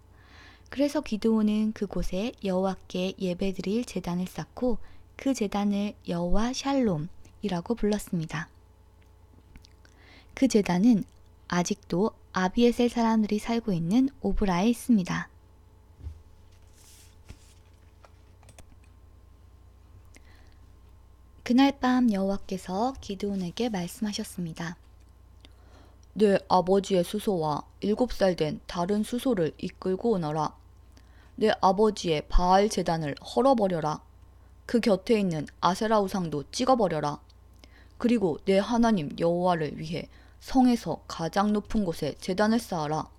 그래서 기드온은 그곳에 여호와께 예배드릴 제단을 쌓고 그 제단을 여호와 샬롬이라고 불렀습니다. 그 제단은 아직도 아비에셀 사람들이 살고 있는 오브라에 있습니다. 그날 밤 여호와께서 기드온에게 말씀하셨습니다. 내 아버지의 수소와 7살 된 다른 수소를 이끌고 오너라. 내 아버지의 바알 제단을 헐어버려라. 그 곁에 있는 아세라 우상도 찍어버려라. 그리고 내 하나님 여호와를 위해 성에서 가장 높은 곳에 제단을 쌓아라.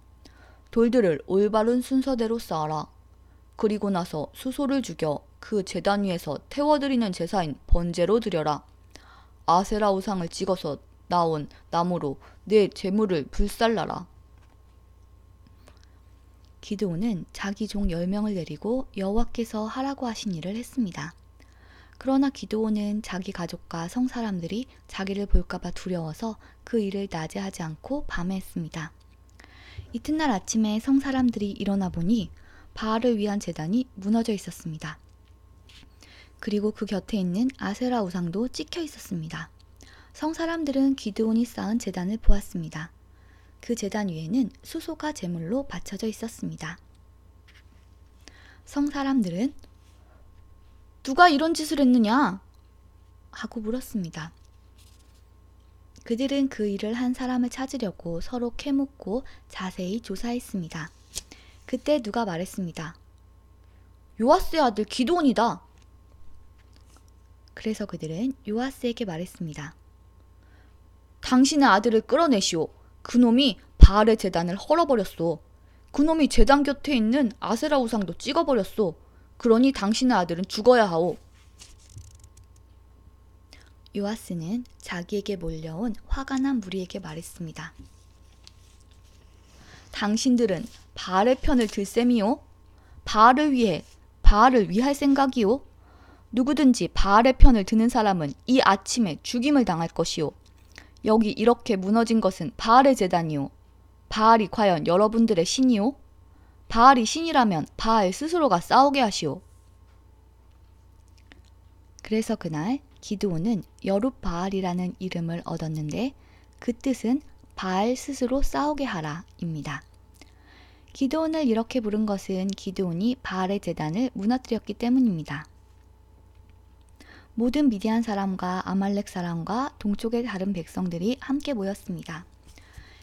돌들을 올바른 순서대로 쌓아라. 그리고 나서 수소를 죽여 그 제단 위에서 태워드리는 제사인 번제로 드려라. 아세라 우상을 찍어서 나온 나무로 내 제물을 불살라라. 기드온은 자기 종 10명을 데리고 여호와께서 하라고 하신 일을 했습니다. 그러나 기드온은 자기 가족과 성 사람들이 자기를 볼까봐 두려워서 그 일을 낮에 하지 않고 밤에 했습니다. 이튿날 아침에 성 사람들이 일어나 보니 바알을 위한 제단이 무너져 있었습니다. 그리고 그 곁에 있는 아세라 우상도 찍혀 있었습니다. 성 사람들은 기드온이 쌓은 제단을 보았습니다. 그 제단 위에는 수소가 제물로 바쳐져 있었습니다. 성 사람들은 누가 이런 짓을 했느냐? 하고 물었습니다. 그들은 그 일을 한 사람을 찾으려고 서로 캐묻고 자세히 조사했습니다. 그때 누가 말했습니다. 요아스의 아들 기드온이다. 그래서 그들은 요아스에게 말했습니다. 당신의 아들을 끌어내시오. 그놈이 바알의 제단을 헐어버렸소. 그놈이 제단 곁에 있는 아세라 우상도 찍어버렸소. 그러니 당신의 아들은 죽어야 하오. 요아스는 자기에게 몰려온 화가 난 무리에게 말했습니다. 당신들은 바알의 편을 들 셈이요? 바알을 위할 생각이요? 누구든지 바알의 편을 드는 사람은 이 아침에 죽임을 당할 것이요. 여기 이렇게 무너진 것은 바알의 제단이요. 바알이 과연 여러분들의 신이요? 바알이 신이라면 바알 스스로가 싸우게 하시오. 그래서 그날 기드온은 여룻바알이라는 이름을 얻었는데 그 뜻은 바알 스스로 싸우게 하라 입니다. 기드온을 이렇게 부른 것은 기드온이 바알의 제단을 무너뜨렸기 때문입니다. 모든 미디안 사람과 아말렉 사람과 동쪽의 다른 백성들이 함께 모였습니다.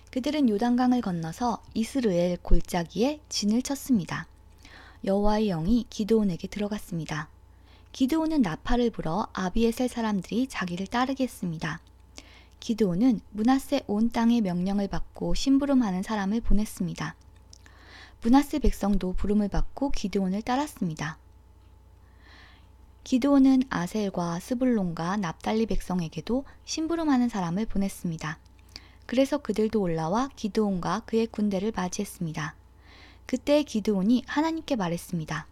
그들은 요단강을 건너서 이스르엘 골짜기에 진을 쳤습니다. 여호와의 영이 기드온에게 들어갔습니다. 기드온은 나팔을 불어 아비에셀 사람들이 자기를 따르게 했습니다. 기드온은 므낫세 온 땅의 명령을 받고 심부름하는 사람을 보냈습니다. 므낫세 백성도 부름을 받고 기드온을 따랐습니다. 기드온은 아셀과 스불론과 납달리 백성에게도 심부름하는 사람을 보냈습니다. 그래서 그들도 올라와 기드온과 그의 군대를 맞이했습니다. 그때 기드온이 하나님께 말했습니다.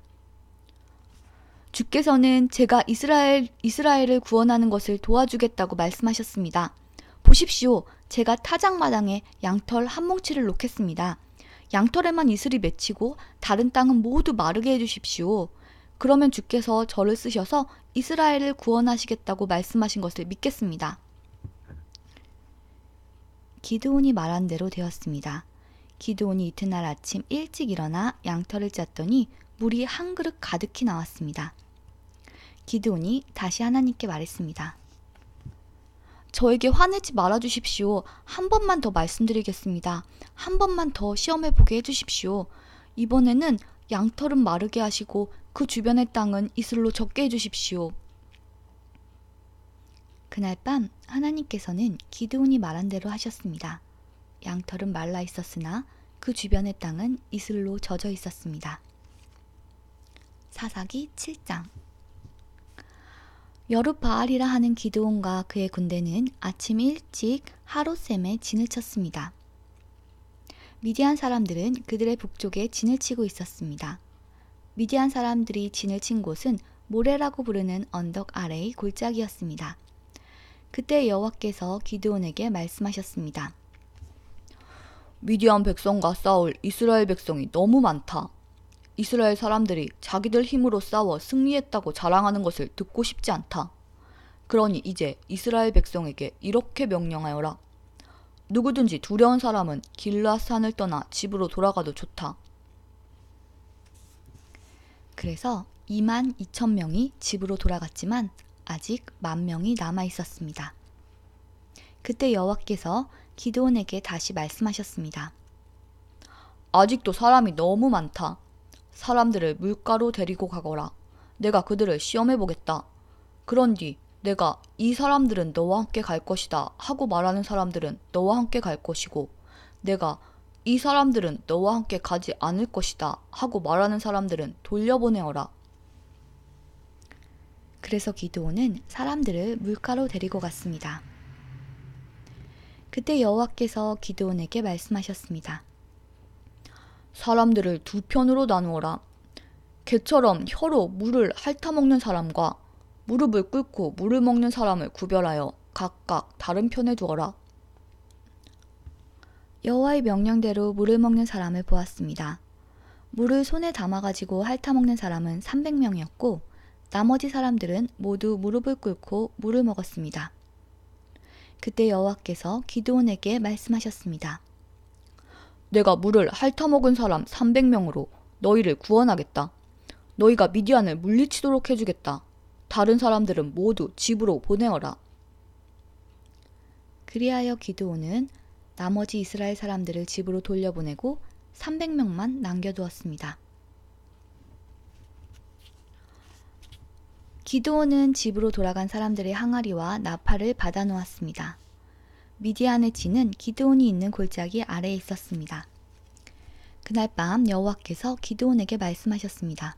주께서는 제가 이스라엘을 구원하는 것을 도와주겠다고 말씀하셨습니다. 보십시오. 제가 타작마당에 양털 한 뭉치를 놓겠습니다. 양털에만 이슬이 맺히고 다른 땅은 모두 마르게 해주십시오. 그러면 주께서 저를 쓰셔서 이스라엘을 구원하시겠다고 말씀하신 것을 믿겠습니다. 기드온이 말한 대로 되었습니다. 기드온이 이튿날 아침 일찍 일어나 양털을 짰더니 물이 한 그릇 가득히 나왔습니다. 기드온이 다시 하나님께 말했습니다. 저에게 화내지 말아주십시오. 한 번만 더 말씀드리겠습니다. 한 번만 더 시험해보게 해주십시오. 이번에는 양털은 마르게 하시고 그 주변의 땅은 이슬로 적게 해주십시오. 그날 밤 하나님께서는 기드온이 말한 대로 하셨습니다. 양털은 말라 있었으나 그 주변의 땅은 이슬로 젖어 있었습니다. 사사기 7장. 여룻바알이라 하는 기드온과 그의 군대는 아침 일찍 하롯셈에 진을 쳤습니다. 미디안 사람들은 그들의 북쪽에 진을 치고 있었습니다. 미디안 사람들이 진을 친 곳은 모레라고 부르는 언덕 아래의 골짜기였습니다. 그때 여호와께서 기드온에게 말씀하셨습니다. 미디안 백성과 싸울 이스라엘 백성이 너무 많다. 이스라엘 사람들이 자기들 힘으로 싸워 승리했다고 자랑하는 것을 듣고 싶지 않다. 그러니 이제 이스라엘 백성에게 이렇게 명령하여라. 누구든지 두려운 사람은 길르앗 산을 떠나 집으로 돌아가도 좋다. 그래서 22,000명이 집으로 돌아갔지만 아직 10,000명이 남아 있었습니다. 그때 여호와께서 기드온에게 다시 말씀하셨습니다. 아직도 사람이 너무 많다. 사람들을 물가로 데리고 가거라. 내가 그들을 시험해 보겠다. 그런 뒤 내가 이 사람들은 너와 함께 갈 것이다 하고 말하는 사람들은 너와 함께 갈 것이고, 내가 이 사람들은 너와 함께 가지 않을 것이다 하고 말하는 사람들은 돌려보내어라. 그래서 기드온은 사람들을 물가로 데리고 갔습니다. 그때 여호와께서 기드온에게 말씀하셨습니다. 사람들을 두 편으로 나누어라. 개처럼 혀로 물을 핥아먹는 사람과 무릎을 꿇고 물을 먹는 사람을 구별하여 각각 다른 편에 두어라. 여호와의 명령대로 물을 먹는 사람을 보았습니다. 물을 손에 담아가지고 핥아먹는 사람은 300명이었고 나머지 사람들은 모두 무릎을 꿇고 물을 먹었습니다. 그때 여호와께서 기드온에게 말씀하셨습니다. 내가 물을 핥아먹은 사람 300명으로 너희를 구원하겠다. 너희가 미디안을 물리치도록 해주겠다. 다른 사람들은 모두 집으로 보내어라. 그리하여 기드온은 나머지 이스라엘 사람들을 집으로 돌려보내고 300명만 남겨두었습니다. 기드온은 집으로 돌아간 사람들의 항아리와 나팔을 받아놓았습니다. 미디안의 진은 기드온이 있는 골짜기 아래에 있었습니다. 그날 밤 여호와께서 기드온에게 말씀하셨습니다.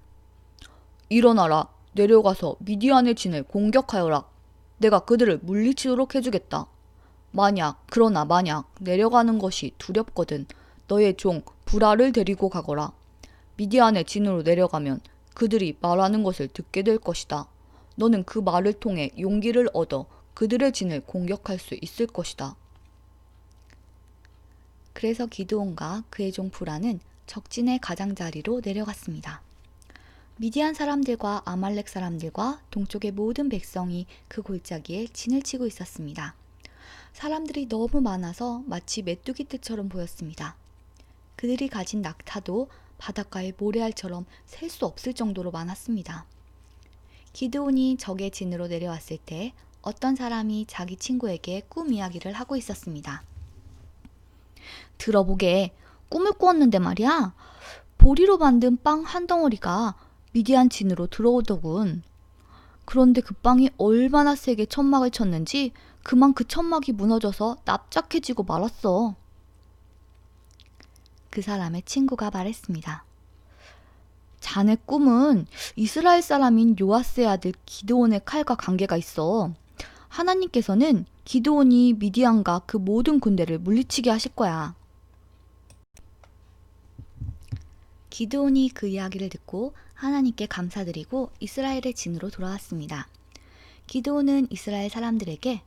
일어나라. 내려가서 미디안의 진을 공격하여라. 내가 그들을 물리치도록 해주겠다. 그러나 만약 내려가는 것이 두렵거든 너의 종 브라를 데리고 가거라. 미디안의 진으로 내려가면 그들이 말하는 것을 듣게 될 것이다. 너는 그 말을 통해 용기를 얻어 그들의 진을 공격할 수 있을 것이다. 그래서 기드온과 그의 종 브라는 적진의 가장자리로 내려갔습니다. 미디안 사람들과 아말렉 사람들과 동쪽의 모든 백성이 그 골짜기에 진을 치고 있었습니다. 사람들이 너무 많아서 마치 메뚜기 떼처럼 보였습니다. 그들이 가진 낙타도 바닷가의 모래알처럼 셀 수 없을 정도로 많았습니다. 기드온이 적의 진으로 내려왔을 때 어떤 사람이 자기 친구에게 꿈 이야기를 하고 있었습니다. 들어보게, 꿈을 꾸었는데 말이야. 보리로 만든 빵 한 덩어리가 미디안 진으로 들어오더군. 그런데 그 빵이 얼마나 세게 천막을 쳤는지 그만 그 천막이 무너져서 납작해지고 말았어. 그 사람의 친구가 말했습니다. 자네 꿈은 이스라엘 사람인 요아스의 아들 기드온의 칼과 관계가 있어. 하나님께서는 기드온이 미디안과 그 모든 군대를 물리치게 하실 거야. 기드온이 그 이야기를 듣고 하나님께 감사드리고 이스라엘의 진으로 돌아왔습니다. 기드온은 이스라엘 사람들에게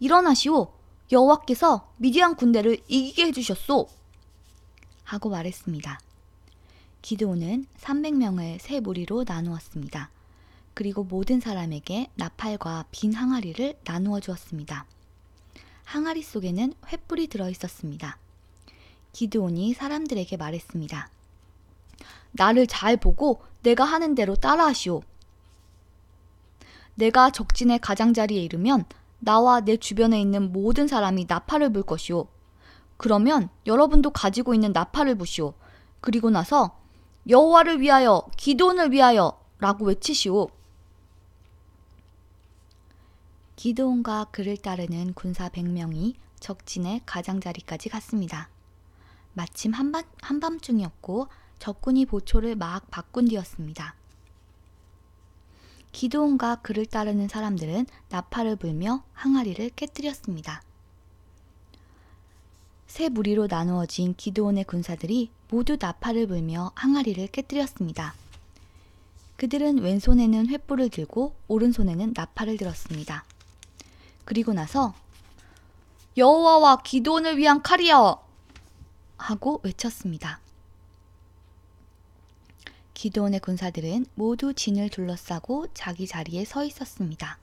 일어나시오! 여호와께서 미디안 군대를 이기게 해주셨소! 하고 말했습니다. 기드온은 300명을 세 무리로 나누었습니다. 그리고 모든 사람에게 나팔과 빈 항아리를 나누어 주었습니다. 항아리 속에는 횃불이 들어있었습니다. 기드온이 사람들에게 말했습니다. 나를 잘 보고 내가 하는 대로 따라하시오. 내가 적진의 가장자리에 이르면 나와 내 주변에 있는 모든 사람이 나팔을 불 것이오. 그러면 여러분도 가지고 있는 나팔을 부시오. 그리고 나서 여호와를 위하여, 기드온을 위하여 라고 외치시오. 기드온과 그를 따르는 군사 100명이 적진의 가장자리까지 갔습니다. 마침 한밤중이었고 적군이 보초를 막 바꾼 뒤였습니다. 기드온과 그를 따르는 사람들은 나팔을 불며 항아리를 깨뜨렸습니다. 세 무리로 나누어진 기드온의 군사들이 모두 나팔을 불며 항아리를 깨뜨렸습니다. 그들은 왼손에는 횃불을 들고 오른손에는 나팔을 들었습니다. 그리고 나서 여호와와 기드온을 위한 칼이여! 하고 외쳤습니다. 기드온의 군사들은 모두 진을 둘러싸고 자기 자리에 서 있었습니다.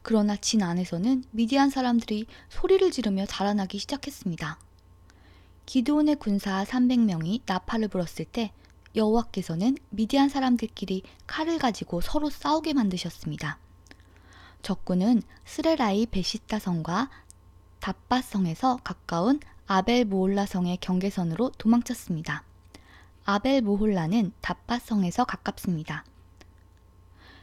그러나 진 안에서는 미디안 사람들이 소리를 지르며 달아나기 시작했습니다. 기드온의 군사 300명이 나팔을 불었을 때 여호와께서는 미디안 사람들끼리 칼을 가지고 서로 싸우게 만드셨습니다. 적군은 스레라이 베시타 성과 답밧 성에서 가까운 아벨 모홀라 성의 경계선으로 도망쳤습니다. 아벨 모홀라는 답밧 성에서 가깝습니다.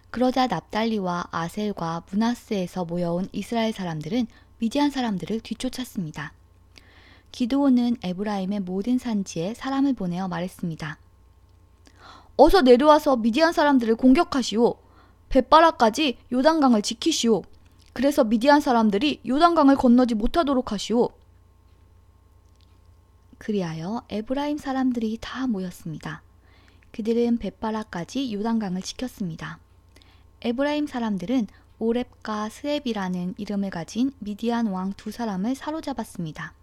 그러자 납달리와 아셀과 므낫세에서 모여온 이스라엘 사람들은 미디안 사람들을 뒤쫓았습니다. 기드온은 에브라임의 모든 산지에 사람을 보내어 말했습니다. 어서 내려와서 미디안 사람들을 공격하시오. 벳바라까지 요단강을 지키시오. 그래서 미디안 사람들이 요단강을 건너지 못하도록 하시오. 그리하여 에브라임 사람들이 다 모였습니다. 그들은 벳바라까지 요단강을 지켰습니다. 에브라임 사람들은 오렙과 스앱이라는 이름을 가진 미디안 왕 두 사람을 사로잡았습니다.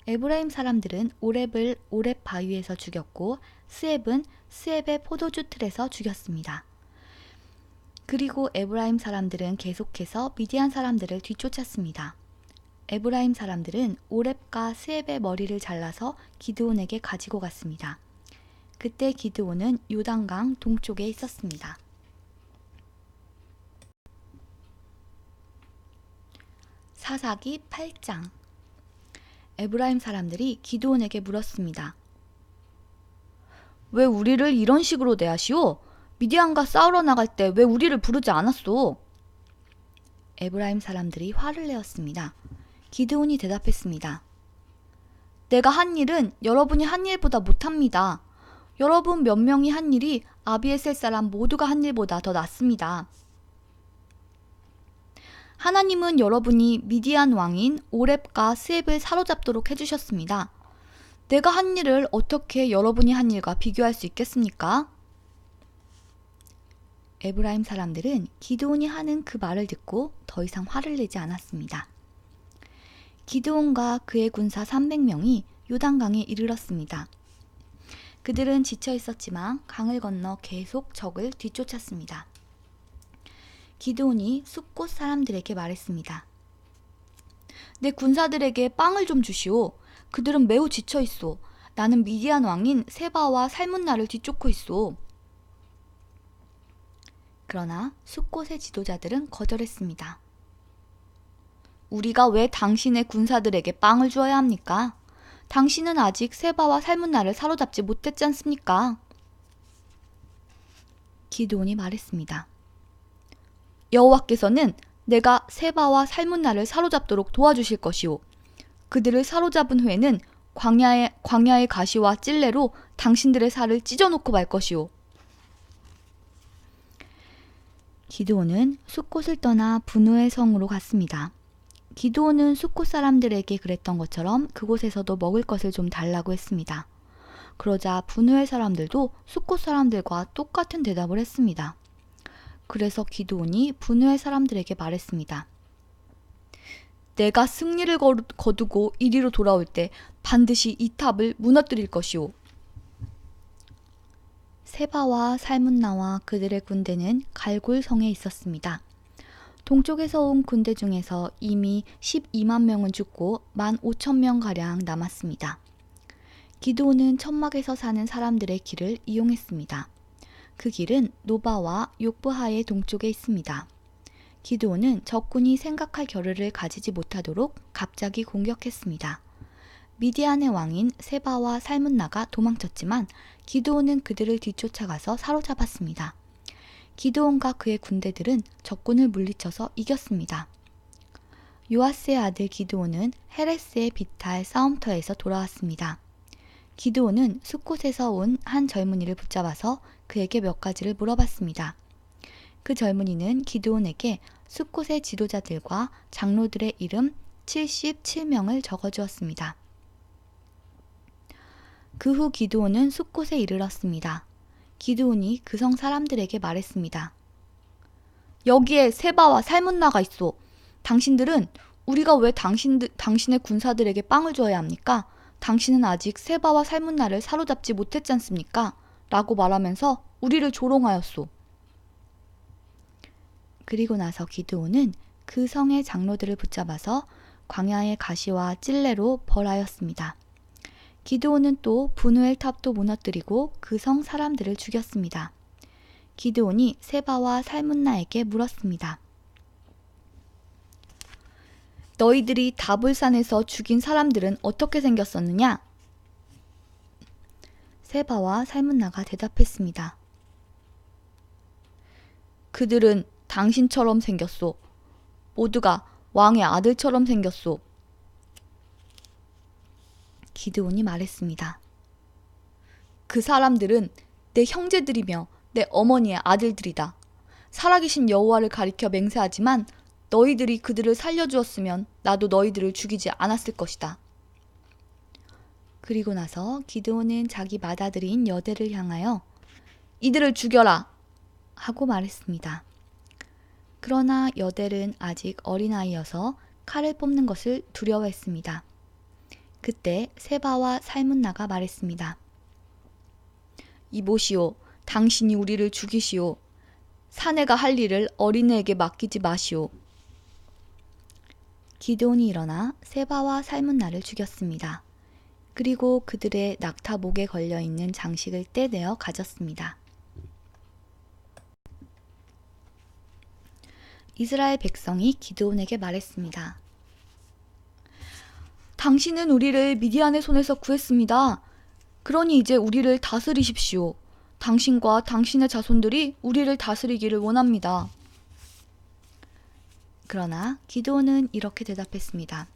에브라임 사람들은 오렙을 오렙 바위에서 죽였고 스앱은 스앱의 포도주 틀에서 죽였습니다. 그리고 에브라임 사람들은 계속해서 미디안 사람들을 뒤쫓았습니다. 에브라임 사람들은 오렙과 스앱의 머리를 잘라서 기드온에게 가지고 갔습니다. 그때 기드온은 요단강 동쪽에 있었습니다. 사사기 8장. 에브라임 사람들이 기드온에게 물었습니다. 왜 우리를 이런 식으로 대하시오? 미디안과 싸우러 나갈 때 왜 우리를 부르지 않았소? 에브라임 사람들이 화를 내었습니다. 기드온이 대답했습니다. 내가 한 일은 여러분이 한 일보다 못합니다. 여러분 몇 명이 한 일이 아비에셀 사람 모두가 한 일보다 더 낫습니다. 하나님은 여러분이 미디안 왕인 오렙과 스앱을 사로잡도록 해주셨습니다. 내가 한 일을 어떻게 여러분이 한 일과 비교할 수 있겠습니까? 에브라임 사람들은 기드온이 하는 그 말을 듣고 더 이상 화를 내지 않았습니다. 기드온과 그의 군사 300명이 요단강에 이르렀습니다. 그들은 지쳐 있었지만 강을 건너 계속 적을 뒤쫓았습니다. 기드온이 숲곳 사람들에게 말했습니다. 내 군사들에게 빵을 좀 주시오. 그들은 매우 지쳐 있어. 나는 미디안 왕인 세바와 살문나를 뒤쫓고 있어. 그러나 숲곳의 지도자들은 거절했습니다. 우리가 왜 당신의 군사들에게 빵을 주어야 합니까? 당신은 아직 세바와 살문나를 사로잡지 못했지 않습니까? 기드온이 말했습니다. 여호와께서는 내가 세바와 살문나를 사로잡도록 도와주실 것이오. 그들을 사로잡은 후에는 광야의 가시와 찔레로 당신들의 살을 찢어놓고 말 것이오. 기드온은 숲곳을 떠나 분우의 성으로 갔습니다. 기드온은 숲곳 사람들에게 그랬던 것처럼 그곳에서도 먹을 것을 좀 달라고 했습니다. 그러자 분우의 사람들도 숲곳 사람들과 똑같은 대답을 했습니다. 그래서 기드온이 분우의 사람들에게 말했습니다. 내가 승리를 거두고 이리로 돌아올 때 반드시 이 탑을 무너뜨릴 것이오. 세바와 살문나와 그들의 군대는 갈골성에 있었습니다. 동쪽에서 온 군대 중에서 이미 12만 명은 죽고 15,000명가량 남았습니다. 기드온은 천막에서 사는 사람들의 길을 이용했습니다. 그 길은 노바와 욕브하의 동쪽에 있습니다. 기드온은 적군이 생각할 겨를을 가지지 못하도록 갑자기 공격했습니다. 미디안의 왕인 세바와 살문나가 도망쳤지만 기드온은 그들을 뒤쫓아가서 사로잡았습니다. 기드온과 그의 군대들은 적군을 물리쳐서 이겼습니다. 요아스의 아들 기드온은 헤레스의 비탈 싸움터에서 돌아왔습니다. 기드온은 숲곳에서 온 한 젊은이를 붙잡아서 그에게 몇 가지를 물어봤습니다. 그 젊은이는 기드온에게 숲곳의 지도자들과 장로들의 이름 77명을 적어주었습니다. 그 후 기드온은 숲곳에 이르렀습니다. 기드온이 그 성 사람들에게 말했습니다. 여기에 세바와 살문나가 있어. 당신들은 우리가 왜 당신의 군사들에게 빵을 줘야 합니까? 당신은 아직 세바와 살문나를 사로잡지 못했지 않습니까? 라고 말하면서 우리를 조롱하였소. 그리고 나서 기드온은 그 성의 장로들을 붙잡아서 광야의 가시와 찔레로 벌하였습니다. 기드온은 또 분우엘 탑도 무너뜨리고 그 성 사람들을 죽였습니다. 기드온이 세바와 살문나에게 물었습니다. 너희들이 다볼산에서 죽인 사람들은 어떻게 생겼었느냐? 세바와 살문나가 대답했습니다. 그들은 당신처럼 생겼소. 모두가 왕의 아들처럼 생겼소. 기드온이 말했습니다. 그 사람들은 내 형제들이며 내 어머니의 아들들이다. 살아계신 여호와를 가리켜 맹세하지만 너희들이 그들을 살려주었으면 나도 너희들을 죽이지 않았을 것이다. 그리고 나서 기드온은 자기 맏아들인 여델을 향하여 이들을 죽여라 하고 말했습니다. 그러나 여델은 아직 어린아이여서 칼을 뽑는 것을 두려워했습니다. 그때 세바와 살문나가 말했습니다. 이보시오, 당신이 우리를 죽이시오. 사내가 할 일을 어린애에게 맡기지 마시오. 기드온이 일어나 세바와 살문나를 죽였습니다. 그리고 그들의 낙타 목에 걸려있는 장식을 떼내어 가졌습니다. 이스라엘 백성이 기드온에게 말했습니다. 당신은 우리를 미디안의 손에서 구했습니다. 그러니 이제 우리를 다스리십시오. 당신과 당신의 자손들이 우리를 다스리기를 원합니다. 그러나 기드온은 이렇게 대답했습니다.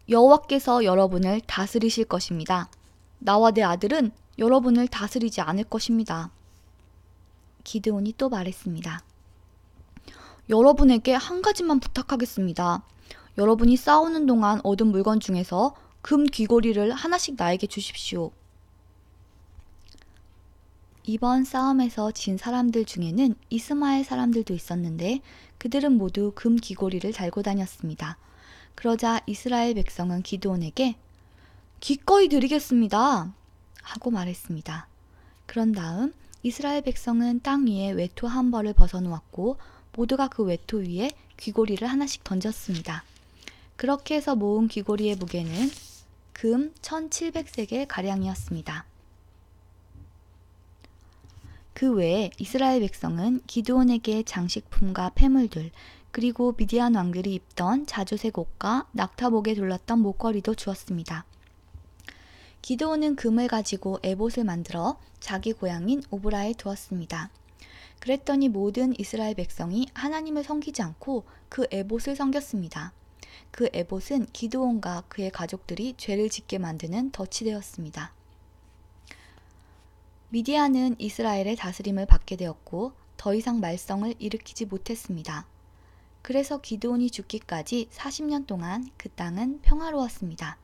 여호와께서 여러분을 다스리실 것입니다. 나와 내 아들은 여러분을 다스리지 않을 것입니다. 기드온이 또 말했습니다. 여러분에게 한 가지만 부탁하겠습니다. 여러분이 싸우는 동안 얻은 물건 중에서 금 귀고리를 하나씩 나에게 주십시오. 이번 싸움에서 진 사람들 중에는 이스마엘 사람들도 있었는데 그들은 모두 금 귀고리를 달고 다녔습니다. 그러자 이스라엘 백성은 기드온에게 기꺼이 드리겠습니다. 하고 말했습니다. 그런 다음 이스라엘 백성은 땅 위에 외투 한 벌을 벗어놓았고 모두가 그 외투 위에 귀고리를 하나씩 던졌습니다. 그렇게 해서 모은 귀고리의 무게는 금 1700세겔 가량이었습니다. 그 외에 이스라엘 백성은 기드온에게 장식품과 폐물들, 그리고 미디안 왕들이 입던 자주색 옷과 낙타복에 둘렀던 목걸이도 주었습니다. 기드온은 금을 가지고 에봇을 만들어 자기 고향인 오브라에 두었습니다. 그랬더니 모든 이스라엘 백성이 하나님을 섬기지 않고 그 에봇을 섬겼습니다. 그 에봇은 기드온과 그의 가족들이 죄를 짓게 만드는 덫이 되었습니다. 미디안은 이스라엘의 다스림을 받게 되었고 더 이상 말썽을 일으키지 못했습니다. 그래서 기드온이 죽기까지 40년 동안 그 땅은 평화로웠습니다.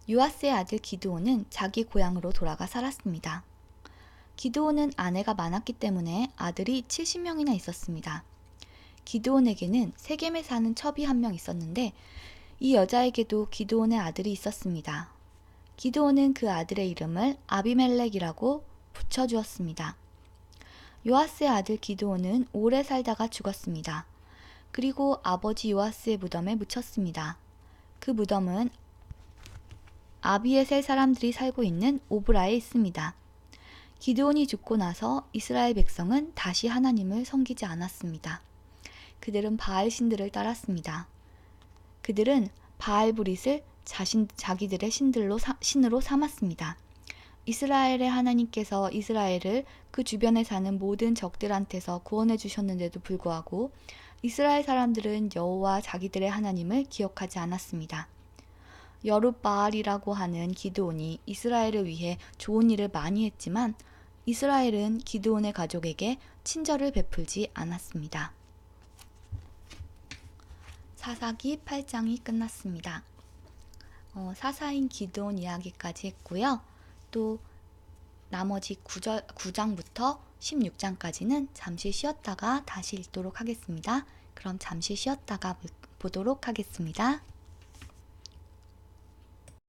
요아스의 아들 기드온은 자기 고향으로 돌아가 살았습니다. 기드온은 아내가 많았기 때문에 아들이 70명이나 있었습니다. 기드온에게는 세겜에 사는 첩이 한 명 있었는데 이 여자에게도 기드온의 아들이 있었습니다. 기드온은 그 아들의 이름을 아비멜렉이라고 붙여주었습니다. 요아스의 아들 기드온은 오래 살다가 죽었습니다. 그리고 아버지 요아스의 무덤에 묻혔습니다. 그 무덤은 아비에셀 사람들이 살고 있는 오브라에 있습니다. 기드온이 죽고 나서 이스라엘 백성은 다시 하나님을 섬기지 않았습니다. 그들은 바알 신들을 따랐습니다. 그들은 바알브릿을 자기들의 신으로 삼았습니다. 이스라엘의 하나님께서 이스라엘을 그 주변에 사는 모든 적들한테서 구원해 주셨는데도 불구하고 이스라엘 사람들은 여호와 자기들의 하나님을 기억하지 않았습니다. 여룻바알이라고 하는 기드온이 이스라엘을 위해 좋은 일을 많이 했지만 이스라엘은 기드온의 가족에게 친절을 베풀지 않았습니다. 사사기 8장이 끝났습니다. 사사인 기드온 이야기까지 했고요. 또 나머지 9장부터 16장까지는 잠시 쉬었다가 다시 읽도록 하겠습니다. 그럼 잠시 쉬었다가 보도록 하겠습니다.